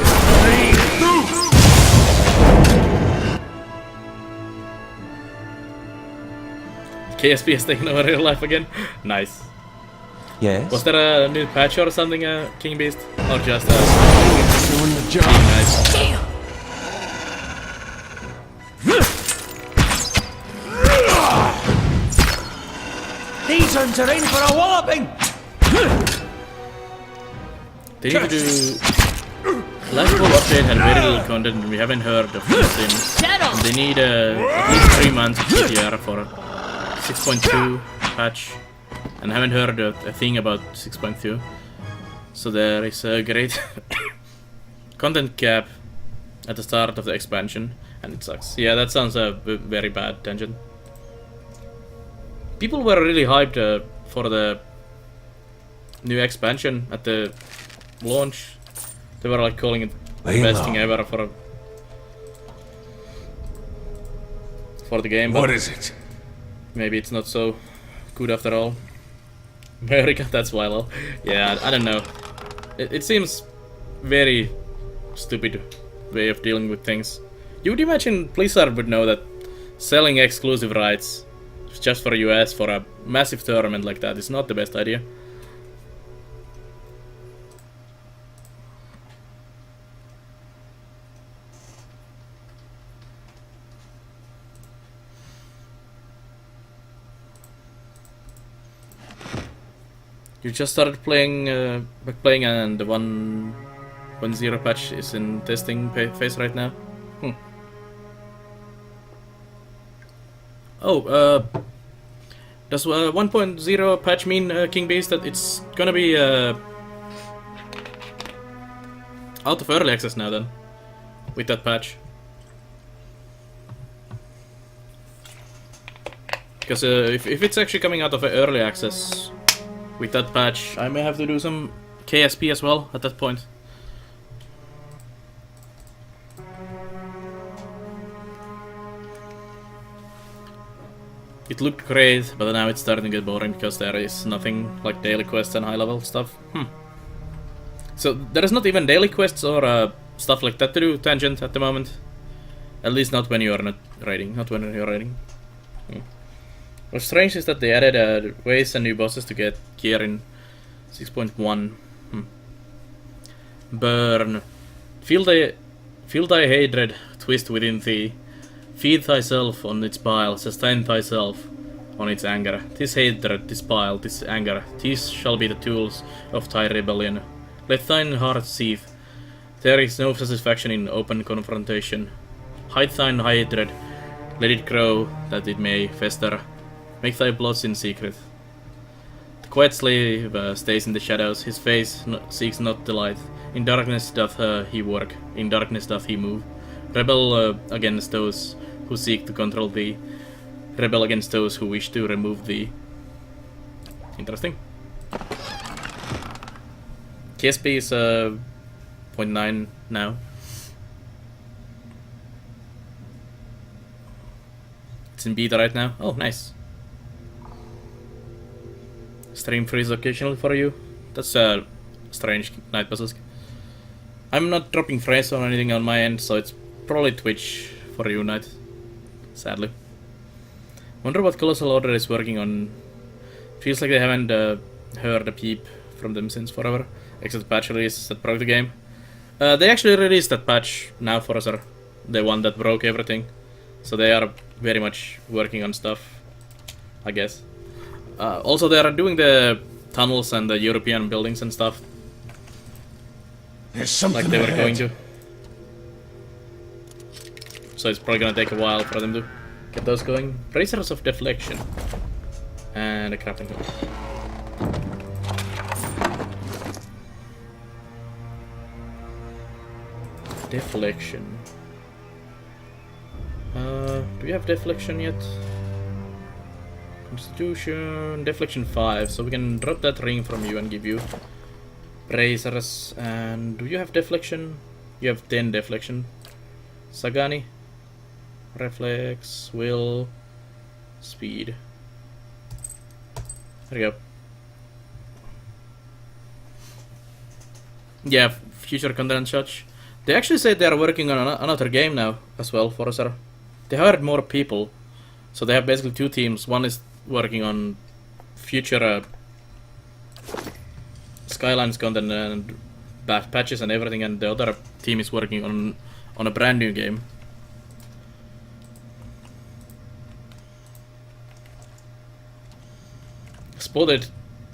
KSP has taken over real life again. Nice. Yes? Was there a new patch or something, King Beast? Or just Doing the job. nice? Damn! These ones are in for a walloping. They need to do... Last Ball update had very little content and we haven't heard of this since. Shadow! They need at least 3 months of GTR for 6.2 patch. And I haven't heard a thing about 6.2. So there is a great content cap at the start of the expansion. And it sucks. Yeah, that sounds a very bad tangent. People were really hyped for the new expansion at the launch. They were like calling it the best thing ever for the game. But What is it? maybe it's not so good after all. America, that's wild. Yeah, I don't know. It seems very stupid way of dealing with things. You would imagine Blizzard would know that selling exclusive rights just for US for a massive tournament like that is not the best idea. You just started playing, and the 1.0 patch is in testing phase right now. Oh, does 1.0 patch mean, King Beast, that it's gonna be out of early access now then? With that patch? Because if it's actually coming out of early access with that patch, I may have to do some KSP as well at that point. It looked great, but now it's starting to get boring because there is nothing like daily quests and high level stuff. So there is not even daily quests or stuff like that to do, Tangent, at the moment. At least not when you are not raiding, What's strange is that they added ways and new bosses to get gear in 6.1. Burn. Feel thy hatred twist within thee. Feed thyself on its bile, sustain thyself on its anger. This hatred, this bile, this anger, these shall be the tools of thy rebellion. Let thine heart seethe. There is no satisfaction in open confrontation. Hide thine hatred, let it grow, that it may fester. Make thy plots in secret. The quiet slave stays in the shadows, his face seeks not the light. In darkness doth he work, in darkness doth he move. Rebel against those who seek to control thee. Rebel against those who wish to remove thee. Interesting. KSP is 0.9 now. It's in beta right now. Oh, nice. Stream freeze occasionally for you. That's strange, Night Basilisk. I'm not dropping frames or anything on my end, so it's probably Twitch for you, Night. Sadly. Wonder what Colossal Order is working on. Feels like they haven't heard a peep from them since forever. Except the patch release that broke the game. They actually released that patch now for us, the one that broke everything. So they are very much working on stuff, I guess. Also, they are doing the tunnels and the European buildings and stuff. There's something like they were ahead. going to. So it's probably gonna take a while for them to get those going. Bracers of Deflection. And a crafting hook. Deflection. Do we have Deflection yet? Constitution, Deflection 5, so we can drop that ring from you and give you Bracers. And do you have Deflection? You have 10 Deflection. Sagani. Reflex, Will, Speed. There we go. Yeah, future content such. They actually said they are working on another game now as well, Forza. They hired more people, so they have basically two teams. One is working on future Skylines content and patches and everything, and the other team is working on a brand new game. Spotted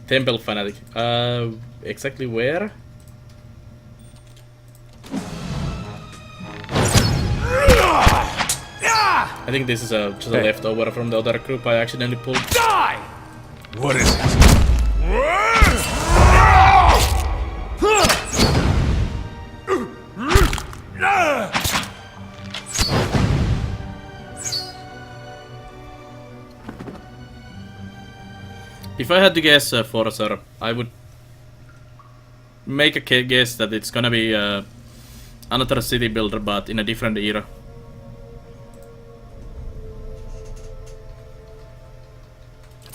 Temple Fanatic. Exactly where? I think this is just a leftover from the other group I accidentally pulled. Die! What is it? If I had to guess, Forza, I would make a guess that it's gonna be another city builder, but in a different era.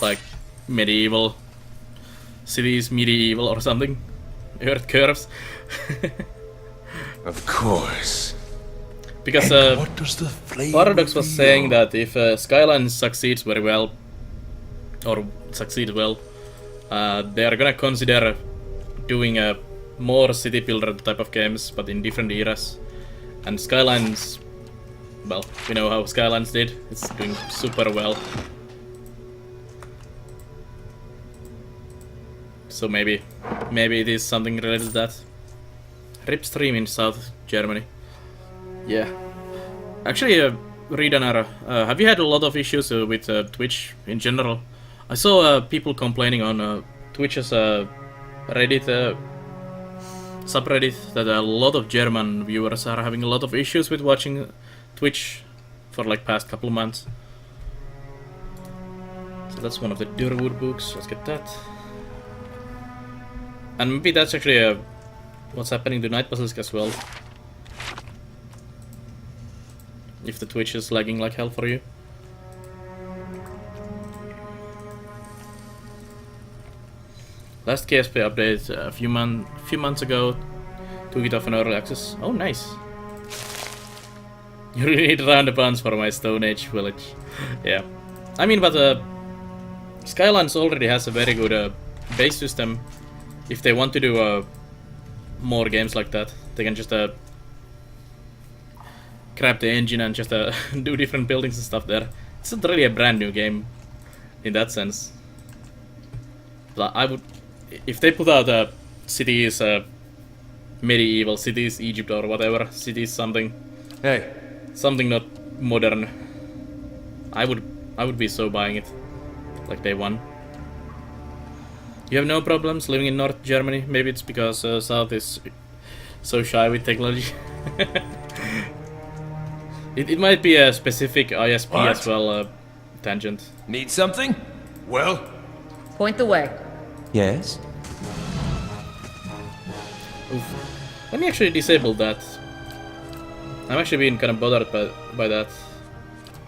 Like medieval cities, medieval or something. Earth curves. Of course. Because What does the flame Paradox was reveal? saying that if Skylines succeeds very well, or succeeds well, they are gonna consider doing a more city builder type of games, but in different eras. And Skylines, well, we know how Skylines did. It's doing super well. So maybe it is something related to that. Rip stream in South Germany. Yeah. Actually, Redaner, have you had a lot of issues with Twitch in general? I saw people complaining on Twitch's Reddit subreddit that a lot of German viewers are having a lot of issues with watching Twitch for like past couple of months. So that's one of the Durwood books. Let's get that. And maybe that's actually what's happening to Night Basilisk as well. If the Twitch is lagging like hell for you. Last KSP update a few months ago. Took it off in early access. Oh, nice. You really need roundabouts for my Stone Age village. Yeah. I mean, but Skylands already has a very good base system. If they want to do more games like that, they can just grab the engine and just do different buildings and stuff there. It's not really a brand new game in that sense. But I would, if they put out cities, medieval cities, Egypt or whatever, cities something. Hey. Something not modern. I would be so buying it, like day one. You have no problems living in North Germany. Maybe it's because South is so shy with technology. It might be a specific ISP What? as well, Tangent. Need something? Well, Point the way. Yes? Oof. Let me actually disable that. I'm actually being kind of bothered by that.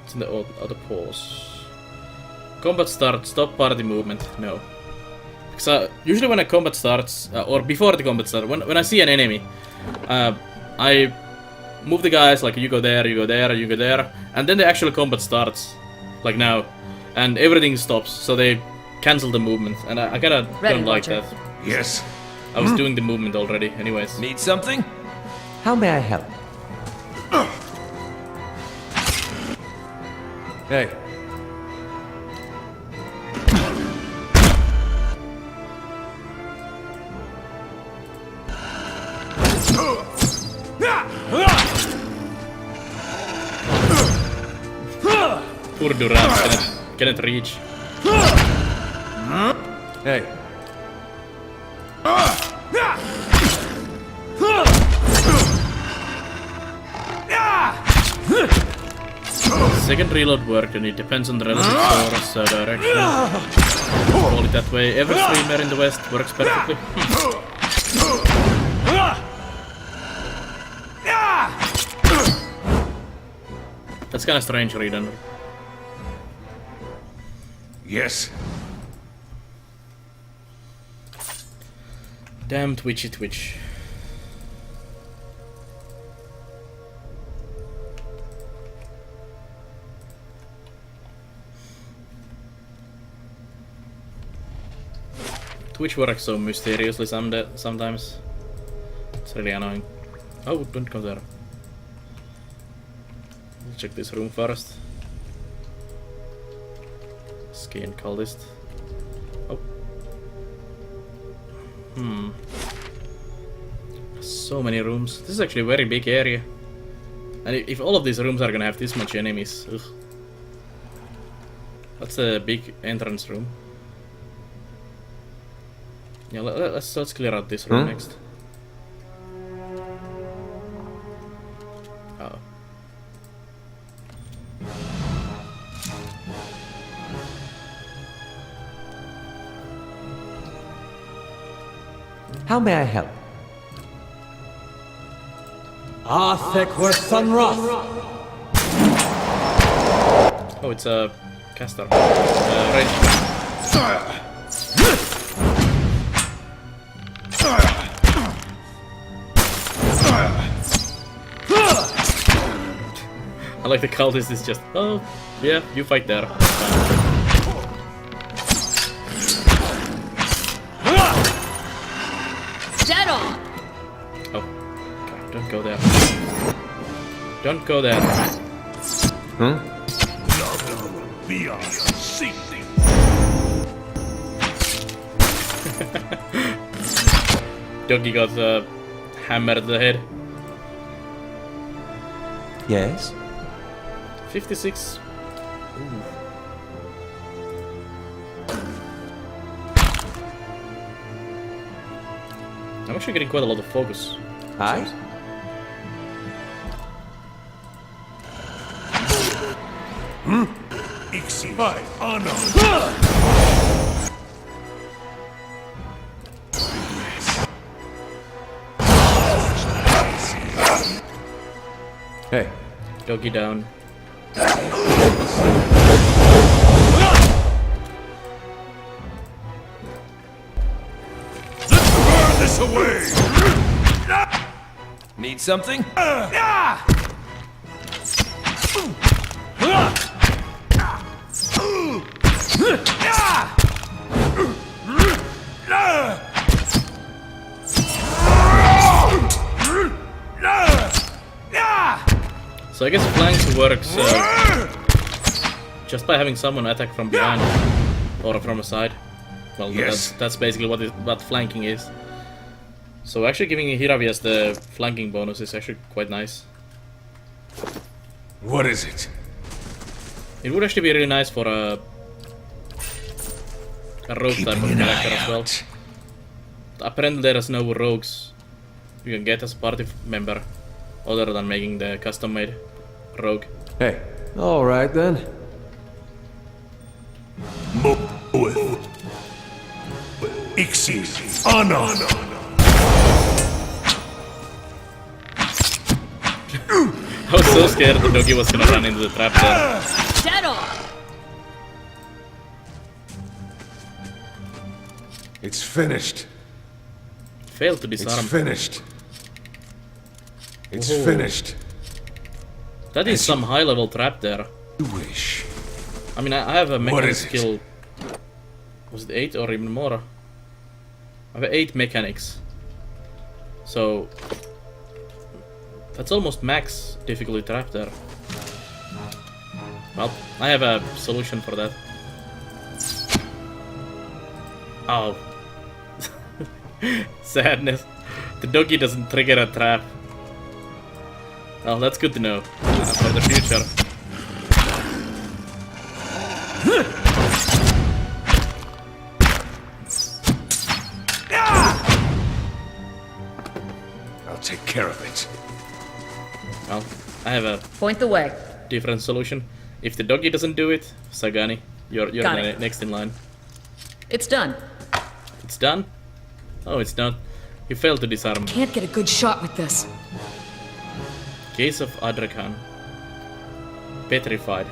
It's in the auto pause. Combat start, stop party movement. No. Because usually when a combat starts, or before the combat starts, when I see an enemy, I move the guys, like you go there, you go there, you go there, and then the actual combat starts, like now, and everything stops, so they cancel the movement, and I kinda Ready, don't like Roger. that. yes. I was doing the movement already, anyways. Need something? How may I help? Hey, Poor Duran cannot reach. hey. Second reload worked, and it depends on the relative force direction. Call it that way. Every streamer in the West works perfectly. That's kind of strange, Redan. Yes. Damn Twitchy Twitch. Twitch works so mysteriously sometimes. It's really annoying. Oh, don't go there. Let's check this room first. Skin cultist. Oh. So many rooms. This is actually a very big area. And if all of these rooms are gonna have this much enemies, ugh. That's a big entrance room. Yeah, let's clear out this room next. Uh-oh. How may I help? Athek Sunroth. Oh, it's a caster. Range. I like the cultist is just, oh, yeah, you fight there. Dead on! Oh, God, don't go there. Don't go there. Be our safety. Doggy got hammered in the head. Yes? 56. Ooh. I'm actually getting quite a lot of focus. Aye? Ixi, my honor. Hey. Doggy down. Burn this away. Need something? So I guess flank works just by having someone attack from behind or from a side. Well, Yes. that's basically what flanking is. So actually giving Hiravias the flanking bonus is actually quite nice. What is it? It would actually be really nice for a rogue type of Keeping an character eye as well. out. Apparently there is no rogues you can get as a party member other than making the custom-made rogue. Hey. All right then. Moeth. Ixi, honor. I was so scared the doggy was gonna run into the trap there. Dead on. It's finished. Failed to It's disarm. finished. It's Whoa. finished. That is some high-level trap there. You wish. I mean, I have a mechanic is it? skill. Was it 8 or even more? I have 8 mechanics. So that's almost max difficulty trap there. Well, I have a solution for that. Oh. Sadness. The doggy doesn't trigger a trap. Well, that's good to know for the future. I'll take care of it. Well, I have a Point the way. different solution. If the doggy doesn't do it, Sagani, you're Got it. next in line. It's done. It's done? Oh, it's not. You failed to disarm. Can't get a good shot with this. Case of Adrakhan. Petrified.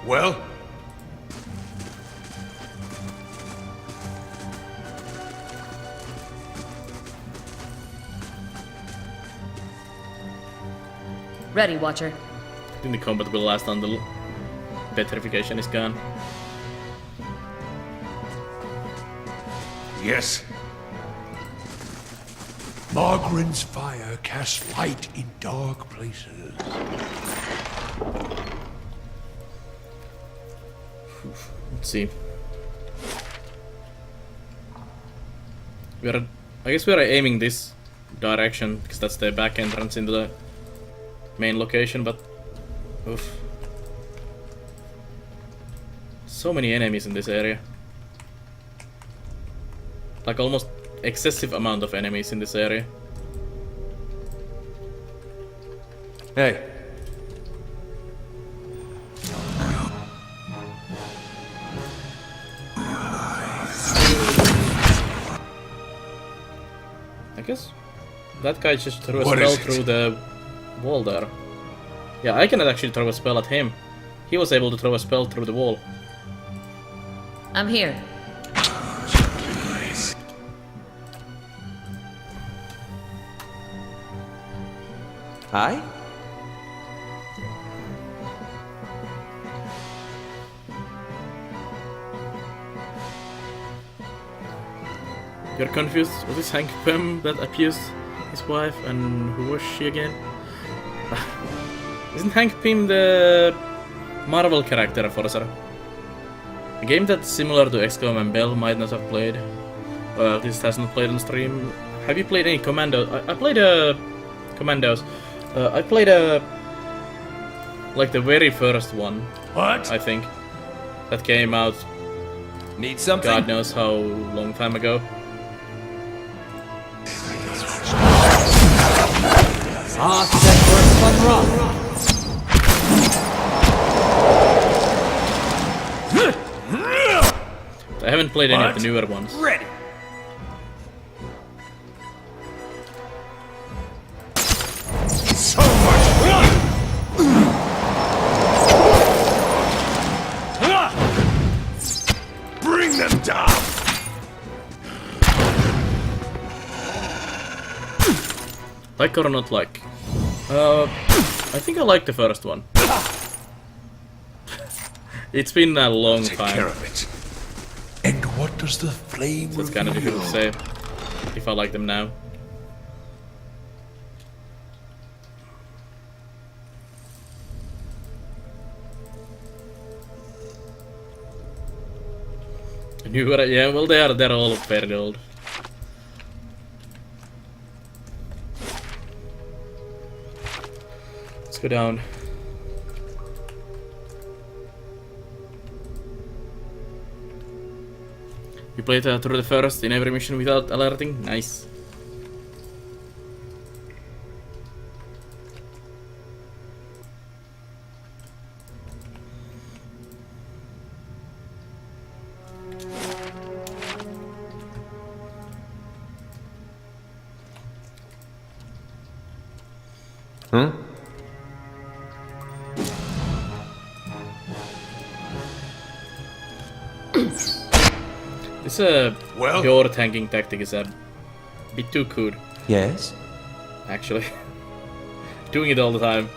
Well, Ready, Watcher. I think the combat will last until petrification is gone. yes. Margaren's fire casts light in dark places. Let's see. I guess we are aiming this direction because that's the back entrance into the main location, but oof. So many enemies in this area. Like almost excessive amount of enemies in this area. Hey. I guess that guy just threw a What spell is it? through the wall there. Yeah, I cannot actually throw a spell at him. He was able to throw a spell through the wall. I'm here. Aye? You're confused? Was this Hank Pym that abused his wife? And who was she again? Isn't Hank Pym the Marvel character Forza. A game that's similar to XCOM and Bell might not have played. Well, this has not played on stream. Have you played any Commando? I played Commandos. I played like the very first one. What? I think that came out. Need something? God knows how long time ago. Ah, set for a fun run. I haven't played any of What? the newer ones. Ready. So much fun! Bring them down! Like or not like? I think I like the first one. It's been a long Take care time, of it. And what does the flame so it's kind of difficult to say if I like them now. Newer, yeah, well they're all fairly old. Let's go down. You played through the first in every mission without alerting? Nice. Huh? This Well? pure tanking tactic is a bit too good, Yes? actually. Doing it all the time.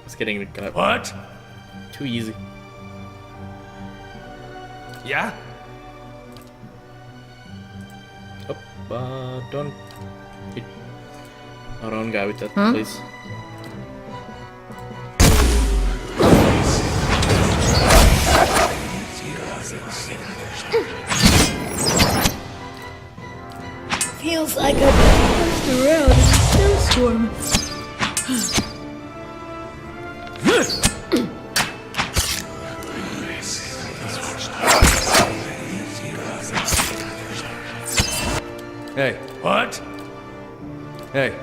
It's getting kind of What? too easy. Yeah? Oh, don't hit our own guy with that, please. Feels like I've been pushed around in a snowstorm. Hey. What? Hey.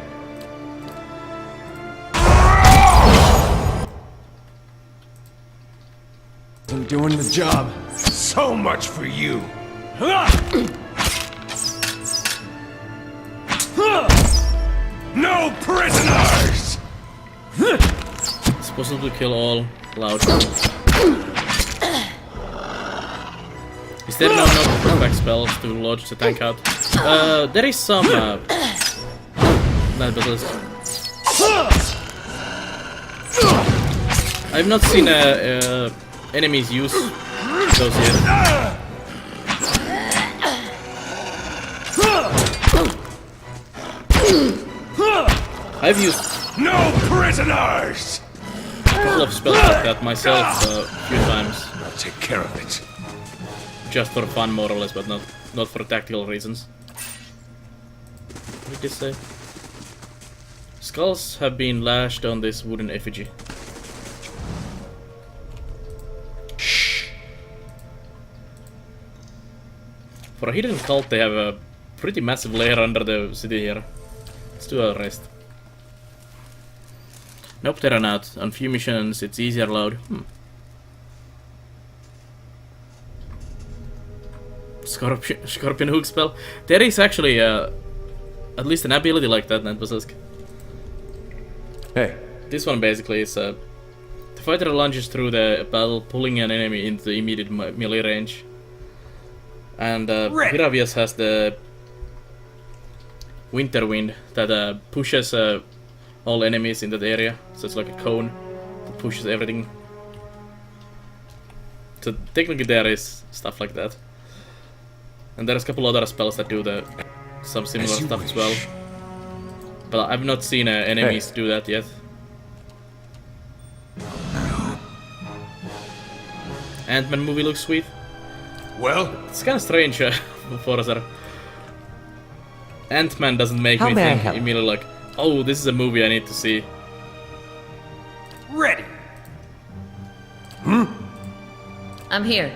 I'm doing the job. So much for you. No prisoners! It's possible to kill all loud. Is there no knockback spells to launch the tank out? There is some. No, but I've not seen enemies use those yet. I've used No prisoners! a couple of spells like that myself a few times, I'll take care of it. just for fun more or less, but not for tactical reasons. What did this say? Skulls have been lashed on this wooden effigy. For a hidden cult, they have a pretty massive lair under the city here. Let's do a rest. Nope, they're not. On few missions, it's easier load. Scorpion hook spell. There is actually at least an ability like that, Netbasisk. Hey. This one basically is the fighter lunges through the battle, pulling an enemy into immediate melee range. And Hiravias has the Winter Wind that pushes all enemies in that area. So it's like a cone that pushes everything. So technically there is stuff like that. And there's a couple other spells that do some similar stuff as well. But I've not seen enemies do that yet. Ant-Man movie looks sweet. Well, It's kind of strange, Forza. Ant-Man doesn't make How me may I think help? immediately like, oh, this is a movie I need to see. Ready. I'm here.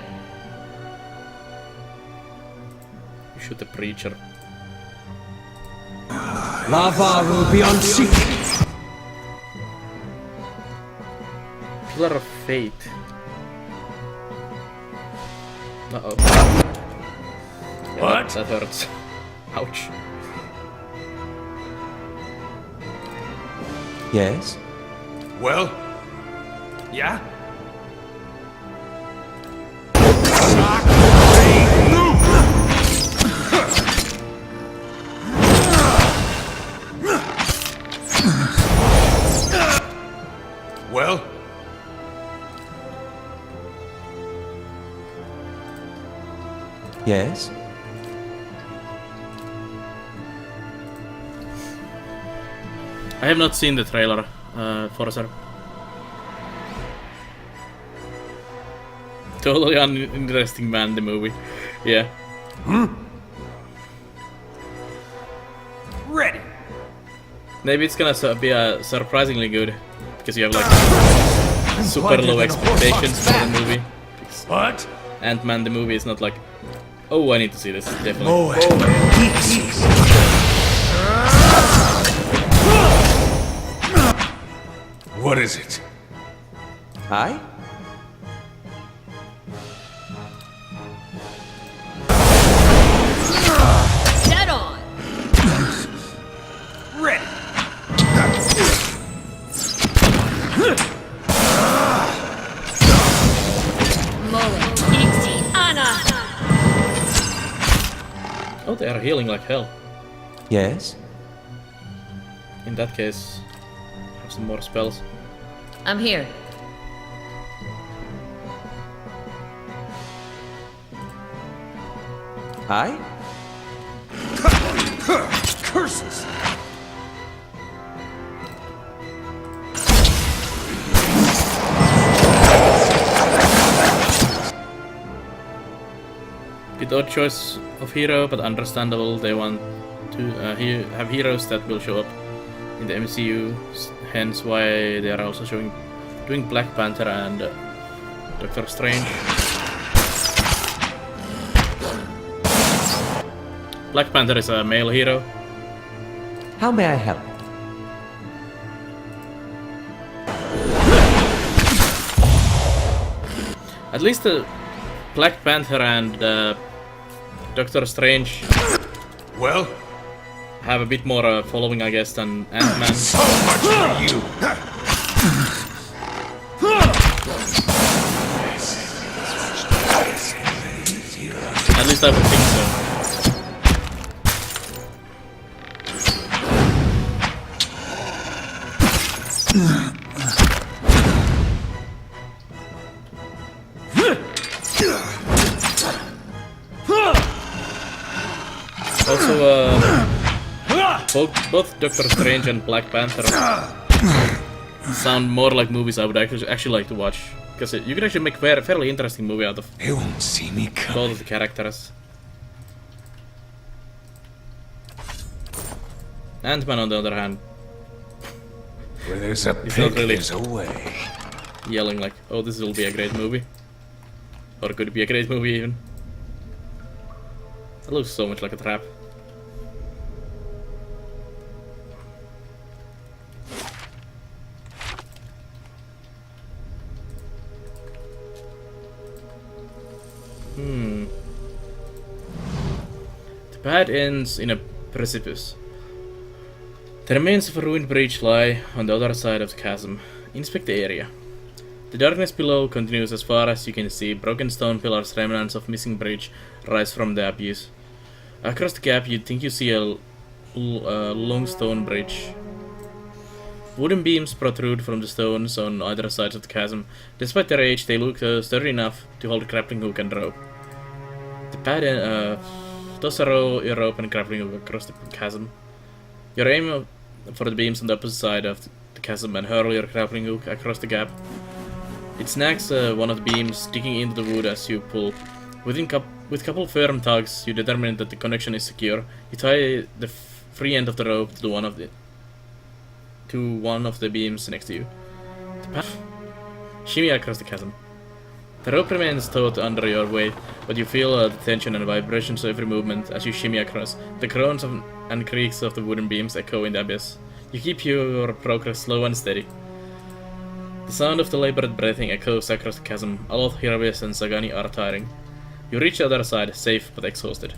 You shoot the preacher. Lava will be unseated. Pillar of Fate. Uh-oh. Yeah, What? That hurts. Ouch. Yes? well, Yeah? well, Yes? I have not seen the trailer, Forza. Totally uninteresting man, the movie. Yeah. Ready. Maybe it's gonna be surprisingly good. Because you have like super low expectations for the movie. what? Ant-Man the movie is not like, oh, I need to see this, definitely. Oh, what is it? I? Dead on! Ready. Mullet. Dixie. Anna! Oh, they are healing like hell. Yes? In that case, have some more spells. I'm here. I? Curses. Bit odd choice of hero, but understandable. They want to have heroes that will show up in the MCU, hence why they are also doing Black Panther and Doctor Strange. Black Panther is a male hero. How may I help? At least Black Panther and Doctor Strange Well, have a bit more following, I guess, than Ant-Man. so much for you. At least I would think so. Also, both Doctor Strange and Black Panther sound more like movies I would actually like to watch. Because you could actually make a fairly interesting movie out of They won't see me come. both of the characters. Ant-Man, on the other hand, Where there's a It's not pig, really- there's a way. yelling like, oh, this will be a great movie. Or could it be a great movie even? It looks so much like a trap. The path ends in a precipice. The remains of a ruined bridge lie on the other side of the chasm. Inspect the area. The darkness below continues as far as you can see. Broken stone pillars, remnants of missing bridge, rise from the abyss. Across the gap, you think you see a long stone bridge. Wooden beams protrude from the stones on either sides of the chasm. Despite their age, they look sturdy enough to hold a grappling hook and rope. The pad toss a rope and grappling hook across the chasm. Your aim for the beams on the opposite side of the chasm and hurl your grappling hook across the gap. It snags one of the beams, digging into the wood as you pull. With couple firm tugs, you determine that the connection is secure. You tie the free end of the rope to one of the beams next to you. The path shimmy across the chasm. The rope remains taut under your weight, but you feel the tension and vibrations of every movement as you shimmy across. The groans and creaks of the wooden beams echo in the abyss. You keep your progress slow and steady. The sound of the labored breathing echoes across the chasm. Aloth, Hiravius, and Sagani are tiring. You reach the other side, safe but exhausted.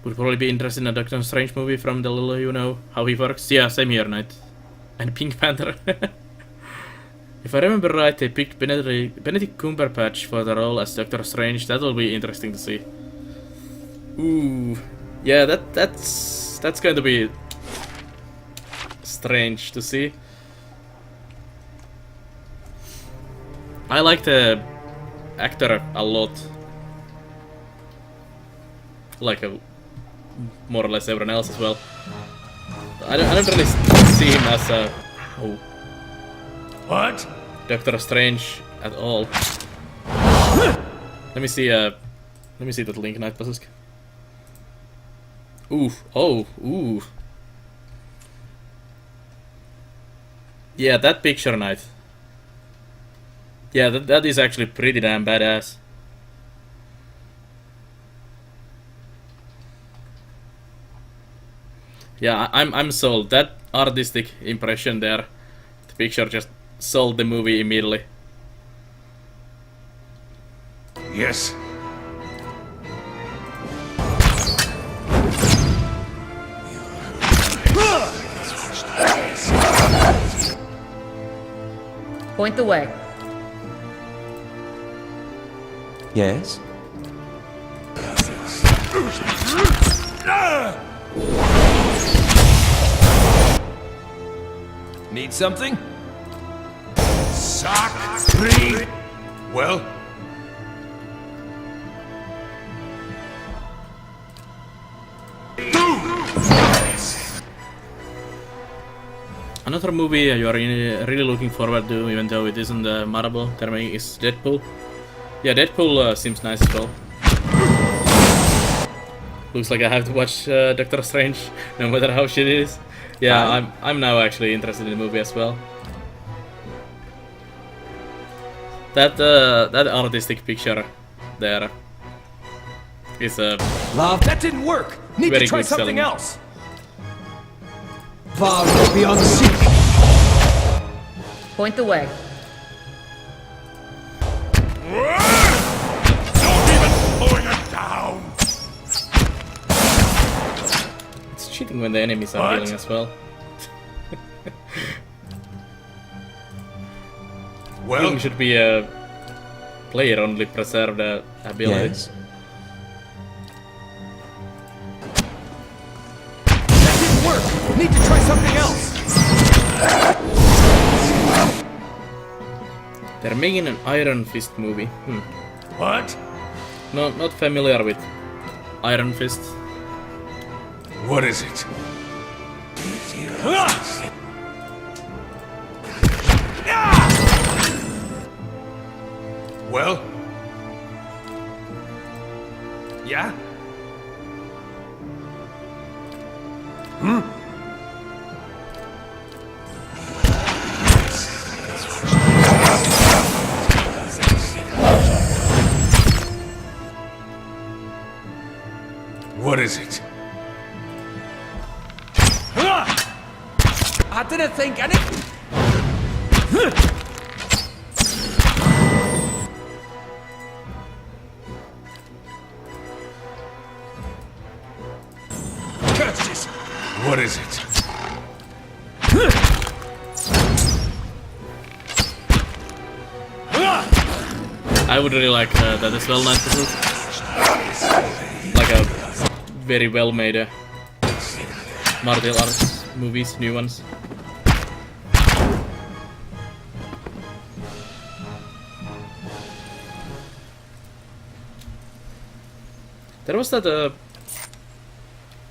Would probably be interested in a Doctor Strange movie from the little you know how he works. Yeah, same here, Knight. And Pink Panther. If I remember right, they picked Benedict Cumberbatch for the role as Doctor Strange. That will be interesting to see. Ooh, yeah, that's going to be strange to see. I like the actor a lot, like more or less everyone else as well. I don't really see him as a What? Doctor Strange at all. Let me see that link, Knight Basisk. Ooh. Yeah, that picture, Knight. Yeah, that is actually pretty damn badass. Yeah, I'm sold. That artistic impression there, the picture just sold the movie immediately. Yes. Point the way. Yes? Need something? Sock 3. Well, Another movie you are really looking forward to, even though it isn't Marvel, terming, is Deadpool. Yeah, Deadpool seems nice as well. Looks like I have to watch Doctor Strange, no matter how shit it is. Yeah, I'm now actually interested in the movie as well. That artistic picture there is a Love, that didn't work. Need Very to try good something selling. else. Far beyond sea. Point the way. not even pulling it down. It's cheating when the enemies are What? healing as well. Well, Healing should be a player only preserved ability. Yes? That didn't work. Need to try something else. They're making an Iron Fist movie. what? No, not familiar with Iron Fist. What is it? Well, Yeah? what is it? I didn't think any. Curses! What is it? I would really like that as well, Night Pursuit. Like a very well made martial arts movies, new ones. There was that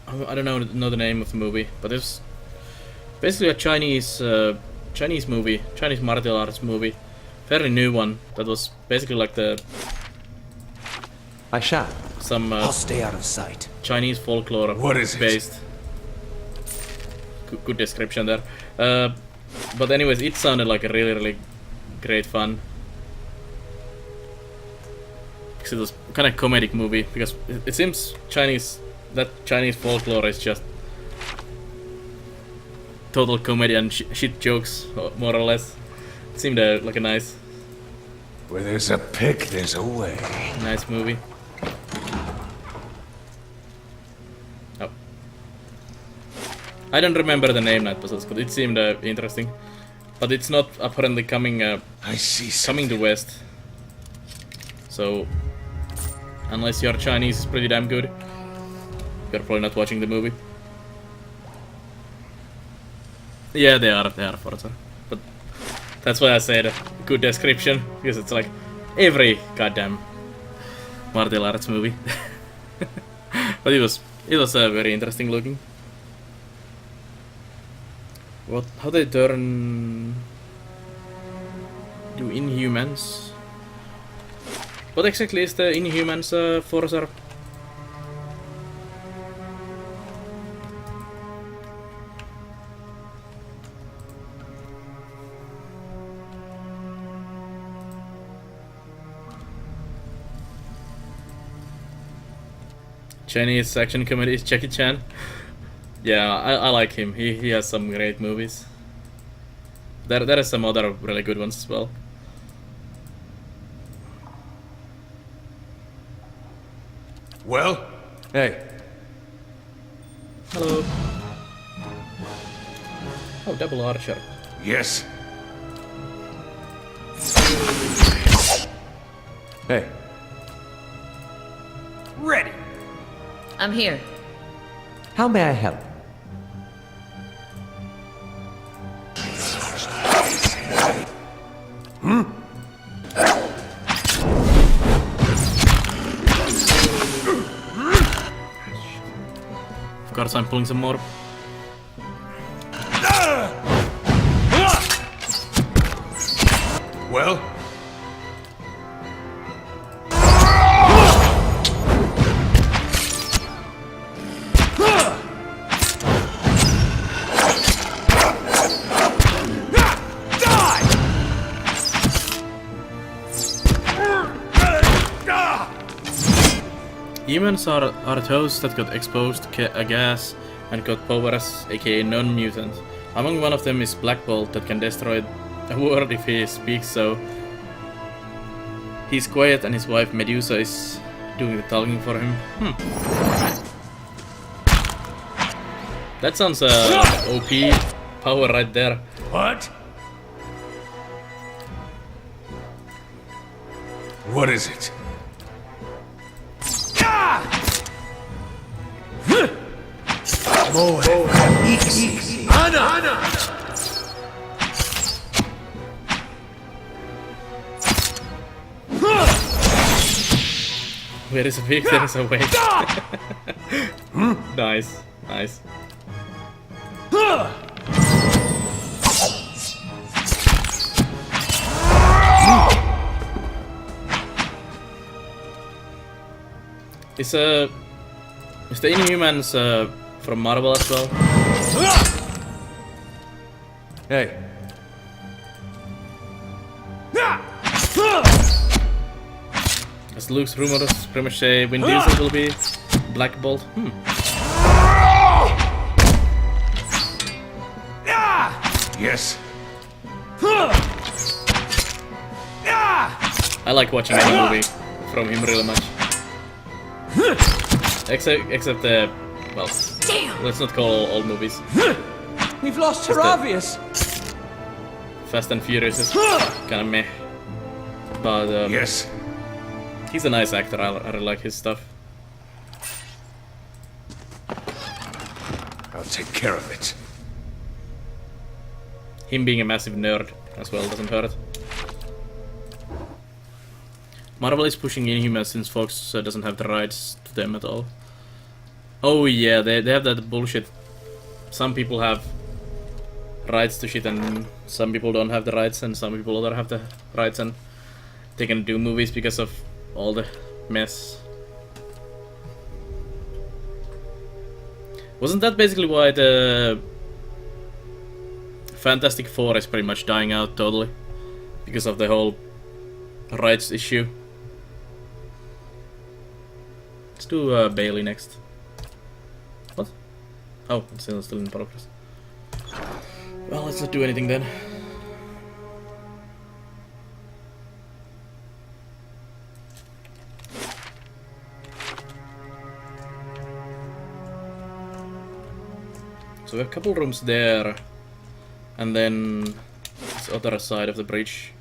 I don't know the name of the movie, but it's basically a Chinese movie, Chinese martial arts movie, fairly new one that was basically like the I shall. some I'll stay out of sight. Chinese folklore What is it? based. Good description there. But anyways, it sounded like a really great fun. Because it was kind of comedic movie, because it seems Chinese folklore is just total comedy and shit jokes, more or less. It seemed like a nice Where there's a pick, there's a way. movie. Oh. I don't remember the name, Night Puzzles, but it seemed interesting. But it's not apparently coming I see coming to West. So, unless your Chinese is pretty damn good, you're probably not watching the movie. Yeah, they are Forza. But that's why I said good description, because it's like every goddamn martial arts movie. But it was very interesting looking. How they turn do Inhumans? What exactly is the Inhumans Forza? Chinese action comedy is Jackie Chan. Yeah, I like him. He has some great movies. There are some other really good ones as well. Well? Hey, Hello. Oh, double archer. Yes. hey. Ready. I'm here. How may I help? Of course, I'm pulling some more. Well? Humans are those that got exposed to a gas and got powers, aka non-mutant. Among one of them is Black Bolt that can destroy a world if he speaks so. He's quiet and his wife Medusa is doing the talking for him. That sounds OP power right there. What? What is it? Where is a pig, there is a way. Nice, nice. Is the Inhumans from Marvel as well? Hey. As Luke's rumors pretty much say Vin Diesel will be Black Bolt. Yes. I like watching any movie from him really much. Except the, well, let's not call all movies. We've lost Haravius! Fast and Furious is kind of meh. But Yes. he's a nice actor, I really like his stuff. I'll take care of it. Him being a massive nerd as well doesn't hurt. Marvel is pushing Inhumans since Fox doesn't have the rights to them at all. Oh yeah, they have that bullshit. Some people have rights to shit and some people don't have the rights and some people don't have the rights and they can do movies because of all the mess. Wasn't that basically why the Fantastic Four is pretty much dying out totally? Because of the whole rights issue. Let's do Bailey next. What? Oh, it's still in progress. Well, let's not do anything then. So we have a couple rooms there, and then this other side of the bridge,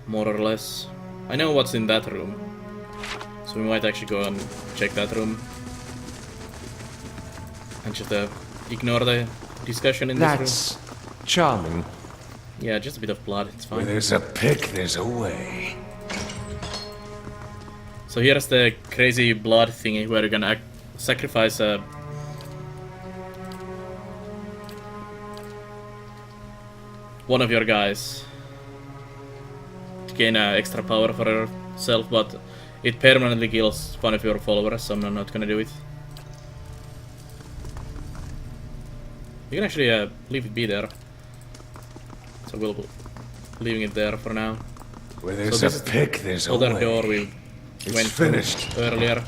more or less. I know what's in that room, so we might actually go and check that room. And just ignore the discussion in this room. That's charming. Yeah, just a bit of blood, it's fine. Where there's a pick, there's a way. So here's the crazy blood thingy where you're gonna sacrifice one of your guys to gain extra power for yourself, but it permanently kills one of your followers, so I'm not gonna do it. You can actually leave it be there. So we'll be leaving it there for now. Where there's this a is the pick, there's a other way. door we It's went finished. through earlier.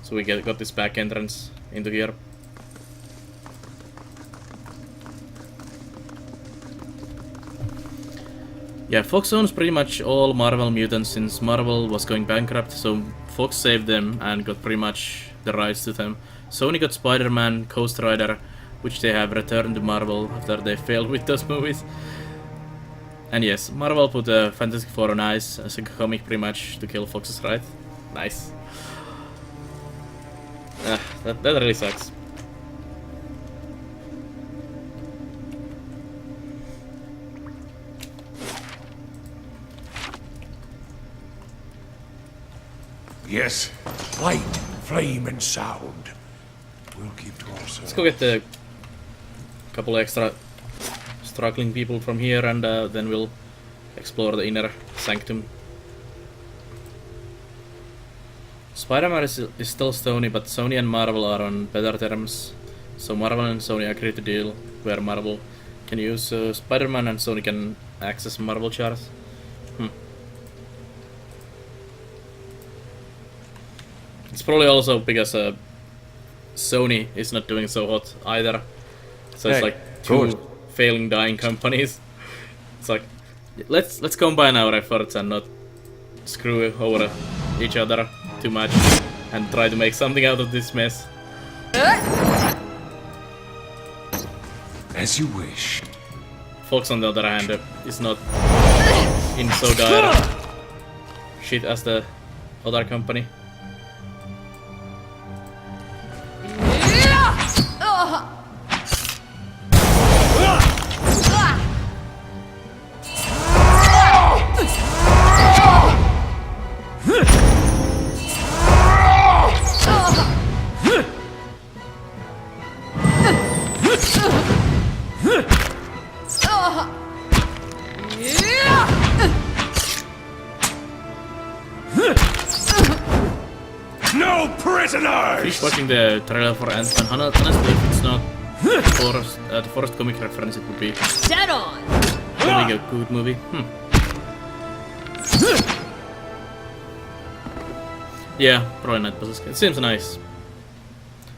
So we got this back entrance into here. Yeah, Fox owns pretty much all Marvel mutants since Marvel was going bankrupt, so Fox saved them and got pretty much the rights to them. Sony got Spider-Man, Ghost Rider, which they have returned to Marvel after they failed with those movies. And yes, Marvel put Fantastic Four on ice as a comic pretty much to kill Fox's right. Nice. That really sucks. Yes, light, flame, and sound. We'll keep to Let's ourselves. go get the couple extra struggling people from here and then we'll explore the inner sanctum. Spider-Man is still Sony, but Sony and Marvel are on better terms. So Marvel and Sony agreed to deal where Marvel can use Spider-Man and Sony can access Marvel charts. It's probably also because Sony is not doing so hot either. So it's Hey, like two course. failing, dying companies. It's like let's combine our efforts and not screw over each other too much and try to make something out of this mess. As you wish. Fox, on the other hand, is not in so dire shit as the other company. No prisoners! Fish watching the trailer for Ant-Man. Honestly, if it's not the first comic reference, it would be Dead on! really a good movie. Yeah, probably not, but it seems nice.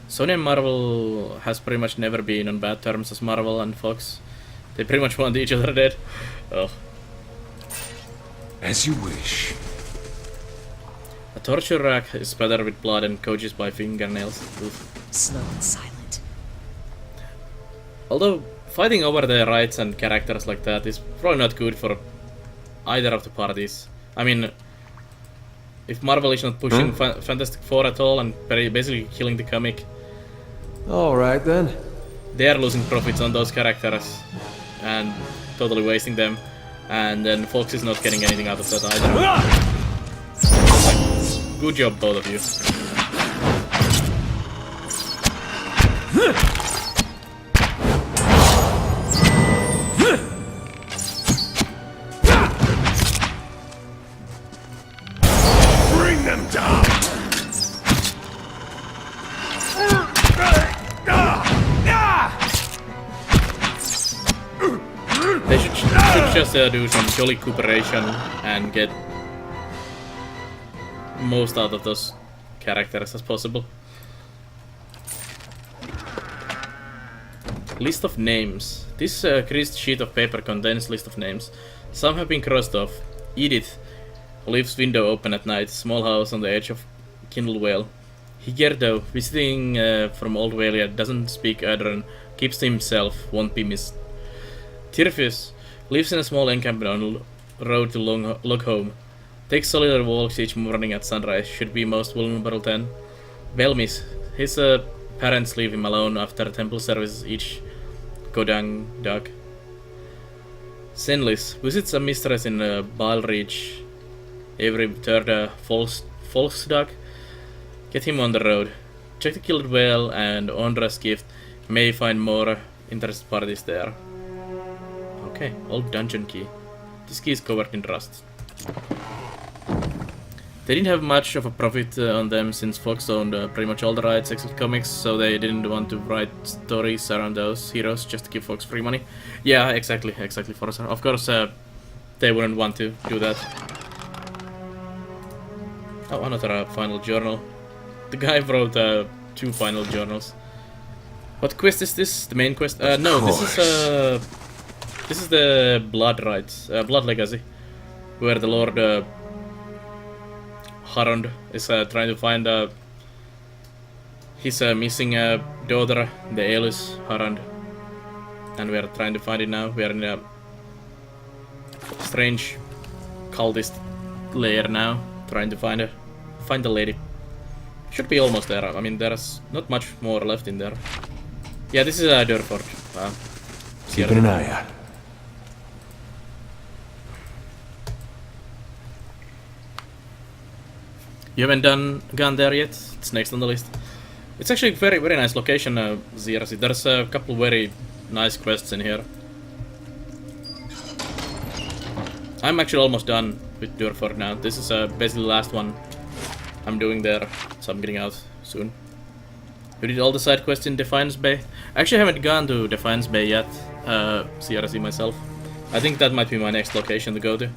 Sony and Marvel has pretty much never been on bad terms as Marvel and Fox. They pretty much want each other dead. Oh. As you wish. A torture rack is better with blood and coaches by fingernails. Oof. Slow and silent. Although, fighting over the rights and characters like that is probably not good for either of the parties. I mean, if Marvel is not pushing Fantastic Four at all and basically killing the comic, Alright then. they are losing profits on those characters and totally wasting them. And then Fox is not getting anything out of that either. Good job, both of you. Bring them down! They should just do some jolly cooperation and get most out of those characters as possible. List of names. This creased sheet of paper contains list of names. Some have been crossed off. Edith leaves window open at night. Small house on the edge of Kindle Vale. Higerdo, visiting from Old Valia, doesn't speak Adran, keeps to himself, won't be missed. Tirfius lives in a small encampment on road to Loghome. Takes solitary walks each morning at sunrise, should be most vulnerable then. Belmis, his parents leave him alone after temple services each Godang Dug. Senlis visits a mistress in Balreach every third Volksdag. Get him on the road. Check the Killed Whale and Ondra's gift. May find more interested parties there. Okay, old dungeon key. This key is covered in rust. They didn't have much of a profit on them since Fox owned pretty much all the rights except comics, so they didn't want to write stories around those heroes just to give Fox free money. Yeah, exactly, Forza. Of course, they wouldn't want to do that. Oh, another final journal. The guy wrote 2 final journals. What quest is this? The main quest? No, this is the Blood Rights, Blood Legacy, where the Lord Harond is trying to find his missing daughter, the Aelus Harond, and we are trying to find it now. We are in a strange cultist lair now, trying to find the lady. Should be almost there. I mean, there's not much more left in there. Yeah, this is Durford. Keeping an eye out. You haven't gone there yet? It's next on the list. It's actually a very, very nice location, ZRC. There's a couple very nice quests in here. I'm actually almost done with Durford now. This is basically the last one I'm doing there, so I'm getting out soon. You did all the side quests in Defiance Bay? I actually haven't gone to Defiance Bay yet, CRC myself. I think that might be my next location to go to.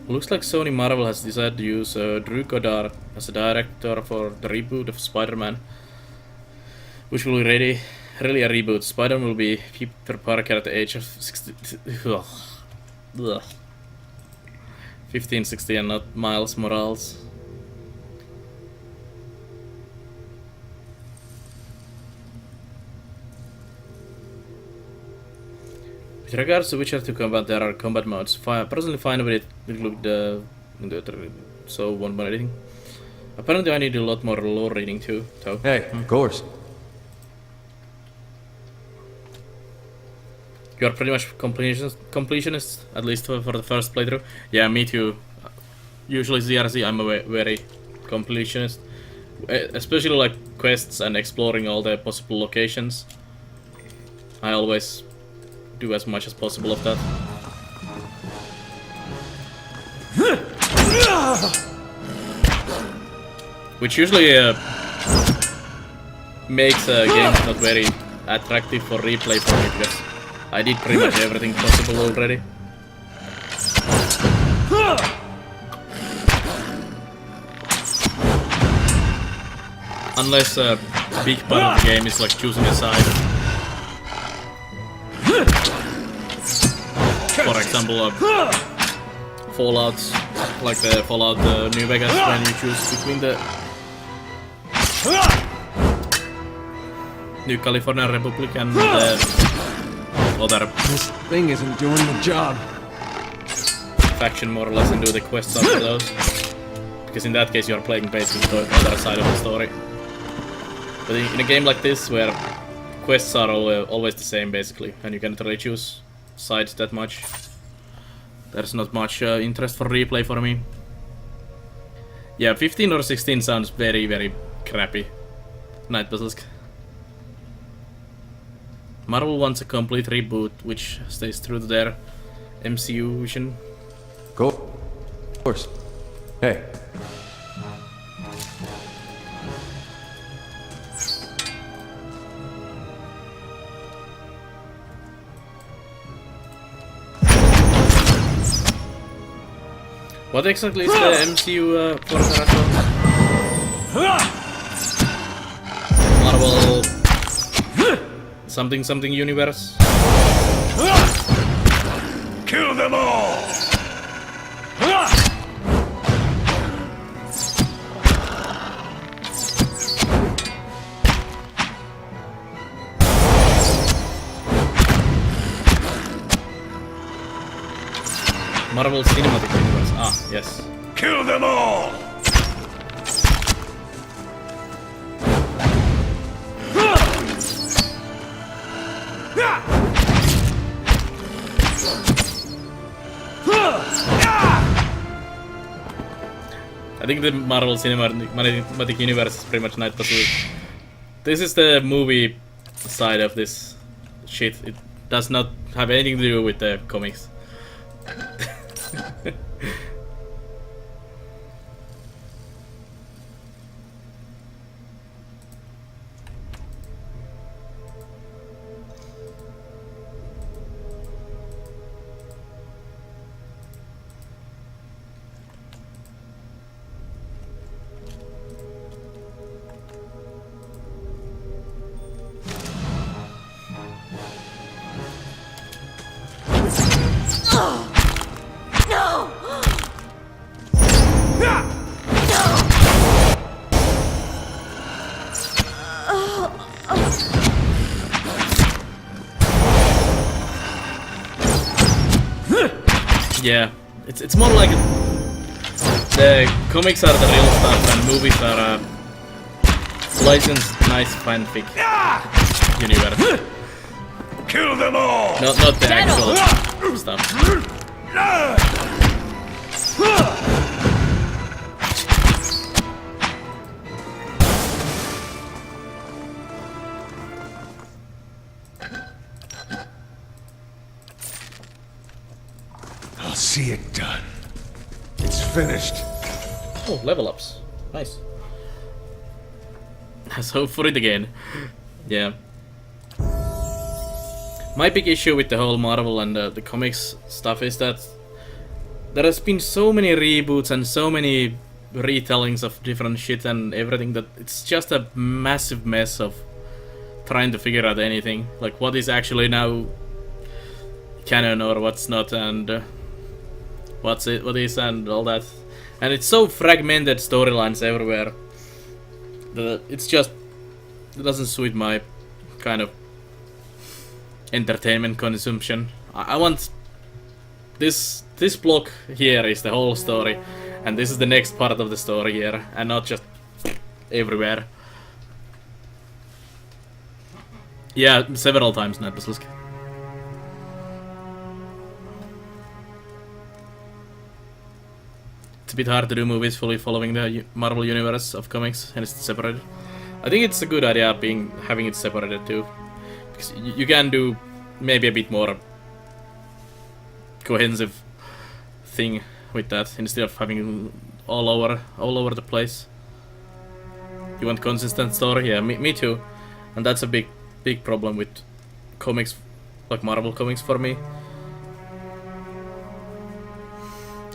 Looks like Sony Marvel has decided to use Drew Goddard as a director for the reboot of Spider-Man, which will be really a reboot. Spider-Man will be Peter Parker at the age of 15, 16, and not Miles Morales. With regards to Witcher 2 combat, there are combat modes. Personally fine with it. It looked so won't buy anything. Apparently I need a lot more lore reading too, so. Hey, of course. You're pretty much completionist, at least for the first playthrough. Yeah, me too. Usually ZRZ I'm a very completionist. Especially like quests and exploring all the possible locations. I always do as much as possible of that. Which usually makes games not very attractive for replay for me because I did pretty much everything possible already. Unless a big part of the game is like choosing a side. For example, Fallouts, like the Fallout New Vegas, when you choose between the New California Republic and the other This thing isn't doing the job. faction more or less and do the quests after those. Because in that case you are playing basically the other side of the story. But in a game like this where quests are always the same basically, and you cannot really choose sides that much. There's not much interest for replay for me. Yeah, 15 or 16 sounds very, very crappy. Night Basilisk. Marvel wants a complete reboot which stays true to their MCU vision. Go. Of course. Hey. What exactly is the MCU for Marvel something universe? Kill them all! Marvel Cinematic Universe. Ah, yes. Kill them all! I think the Marvel Cinematic Universe is pretty much Night Basilisk. This is the movie side of this shit. It does not have anything to do with the comics. Yeah, it's more like the comics are the real stuff and movies are licensed nice fanfic universe. Kill them all! Not the actual stuff. I'll see it done. It's finished. Oh, level ups. Nice. Let's hope for it again. Yeah. My big issue with the whole Marvel and the comics stuff is that there has been so many reboots and so many retellings of different shit and everything that it's just a massive mess of trying to figure out anything. Like what is actually now canon or what's not, and what is and all that. And it's so fragmented storylines everywhere that it doesn't suit my kind of entertainment consumption. I want this block here is the whole story, and this is the next part of the story here, and not just everywhere. Yeah, several times, Night Basilisk. It's a bit hard to do movies fully following the Marvel universe of comics, and it's separated. I think it's a good idea having it separated too, because you can do maybe a bit more cohesive thing with that instead of having all over the place. You want consistent story? Yeah, me too, and that's a big problem with comics, like Marvel comics for me.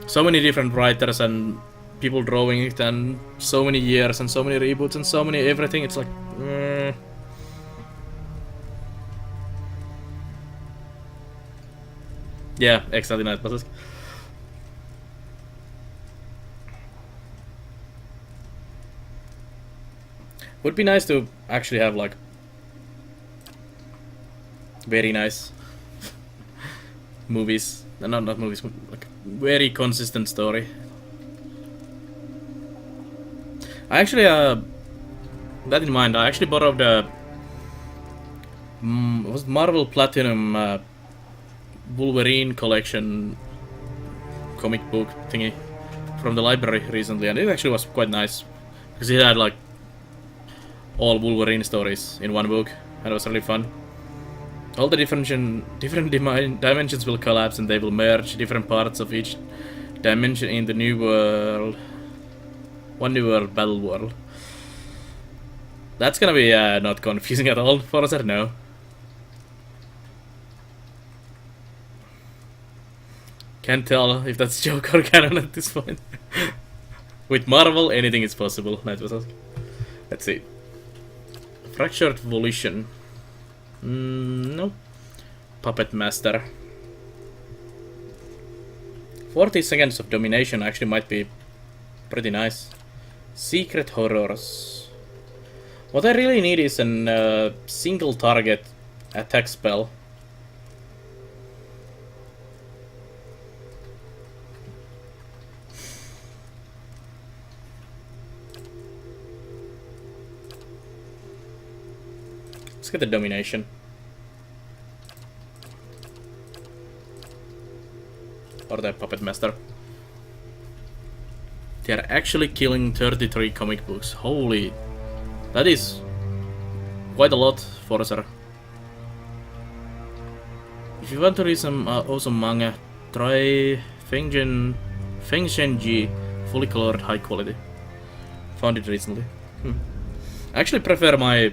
So many different writers and people drawing it, and so many years and so many reboots and so many everything. It's like, yeah, exactly, Night Basilisk. Would be nice to actually have like very nice movies, not movies, like very consistent story. I actually, that in mind, I actually borrowed It was Marvel Platinum Wolverine collection comic book thingy from the library recently, and it actually was quite nice because it had like all Wolverine stories in one book, and it was really fun. All the different dimensions will collapse, and they will merge different parts of each dimension in the new world. One new world, battle world. That's gonna be not confusing at all for us, I don't know. Can't tell if that's joke or canon at this point. With Marvel, anything is possible. That was awesome. Let's see. Fractured Volition. No. Puppet Master. 40 seconds of domination actually might be pretty nice. Secret Horrors. What I really need is a single target attack spell. Let's get the domination. Or the Puppet Master. They are actually killing 33 comic books. Holy. That is quite a lot for us. If you want to read some awesome manga, try Feng Shenji, fully colored, high quality. Found it recently. I actually prefer my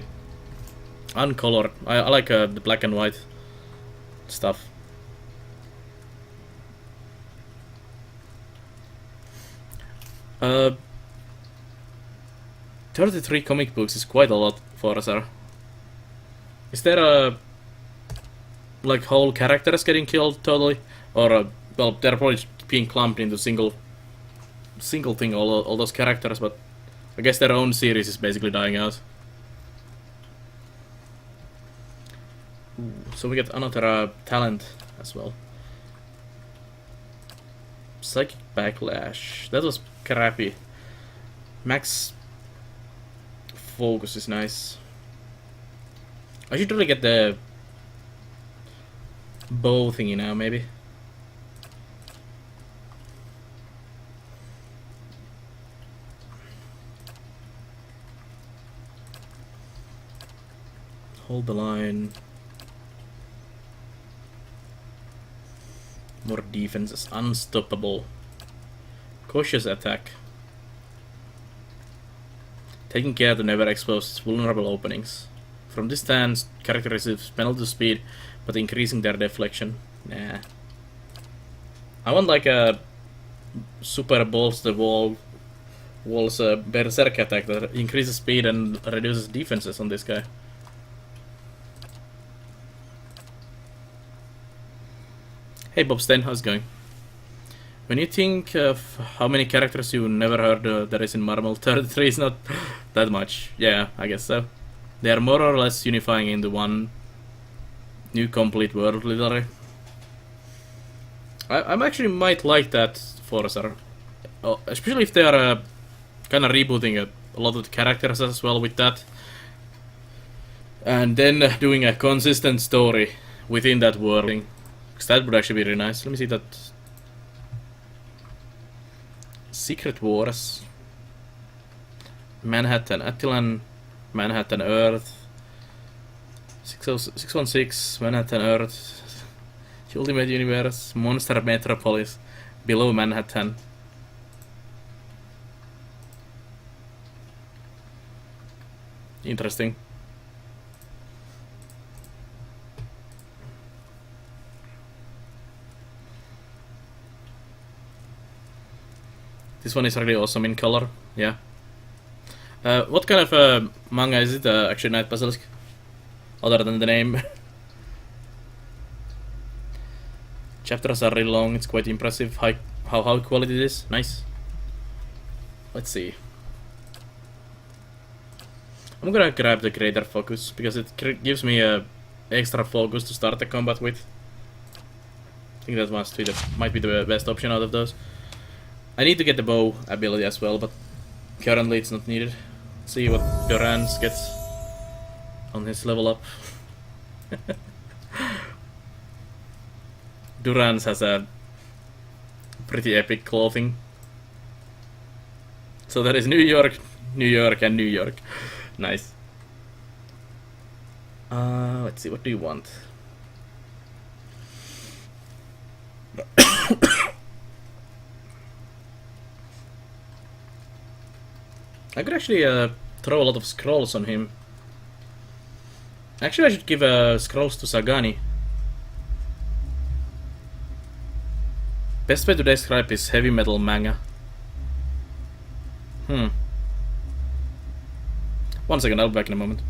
uncolored. I like the black and white stuff. Uh, 33 comic books is quite a lot for us. Is there a like whole characters getting killed totally, or well, they're probably being clumped into single thing, all those characters, but I guess their own series is basically dying out. So we get another talent as well. Psychic Backlash. That was crappy. Max Focus is nice. I should really get the bow thingy now, maybe. Hold the line. More defense is unstoppable. Cautious attack. Taking care to never expose vulnerable openings. From this stance, character receives penalty to speed, but increasing their deflection. Nah. I want like a super balls the walls berserk attack that increases speed and reduces defenses on this guy. Hey Bobstein, how's it going? When you think of how many characters you never heard there is in Marvel, 33 is not that much. Yeah, I guess so. They are more or less unifying into one new complete world, literally. I'm actually might like that for us, especially if they are kind of rebooting a lot of the characters as well with that. And then doing a consistent story within that world. Because that would actually be really nice. Let me see that. Secret Wars. Manhattan, Attilan, Manhattan, Earth. 616, Manhattan, Earth. Ultimate Universe, Monster Metropolis, Below Manhattan. Interesting. This one is really awesome in color, yeah. What kind of manga is it, actually, Night Basilisk? Other than the name. Chapters are really long, it's quite impressive how high quality it is. Nice. Let's see. I'm gonna grab the greater focus because it gives me a extra focus to start the combat with. I think that might be the best option out of those. I need to get the bow ability as well, but currently it's not needed. See what Durans gets on his level up. Durance has a pretty epic clothing. So there is New York, New York, and New York. Nice. Let's see, what do you want? I could actually throw a lot of scrolls on him. Actually, I should give scrolls to Sagani. Best way to describe his heavy metal manga. One second, I'll be back in a moment.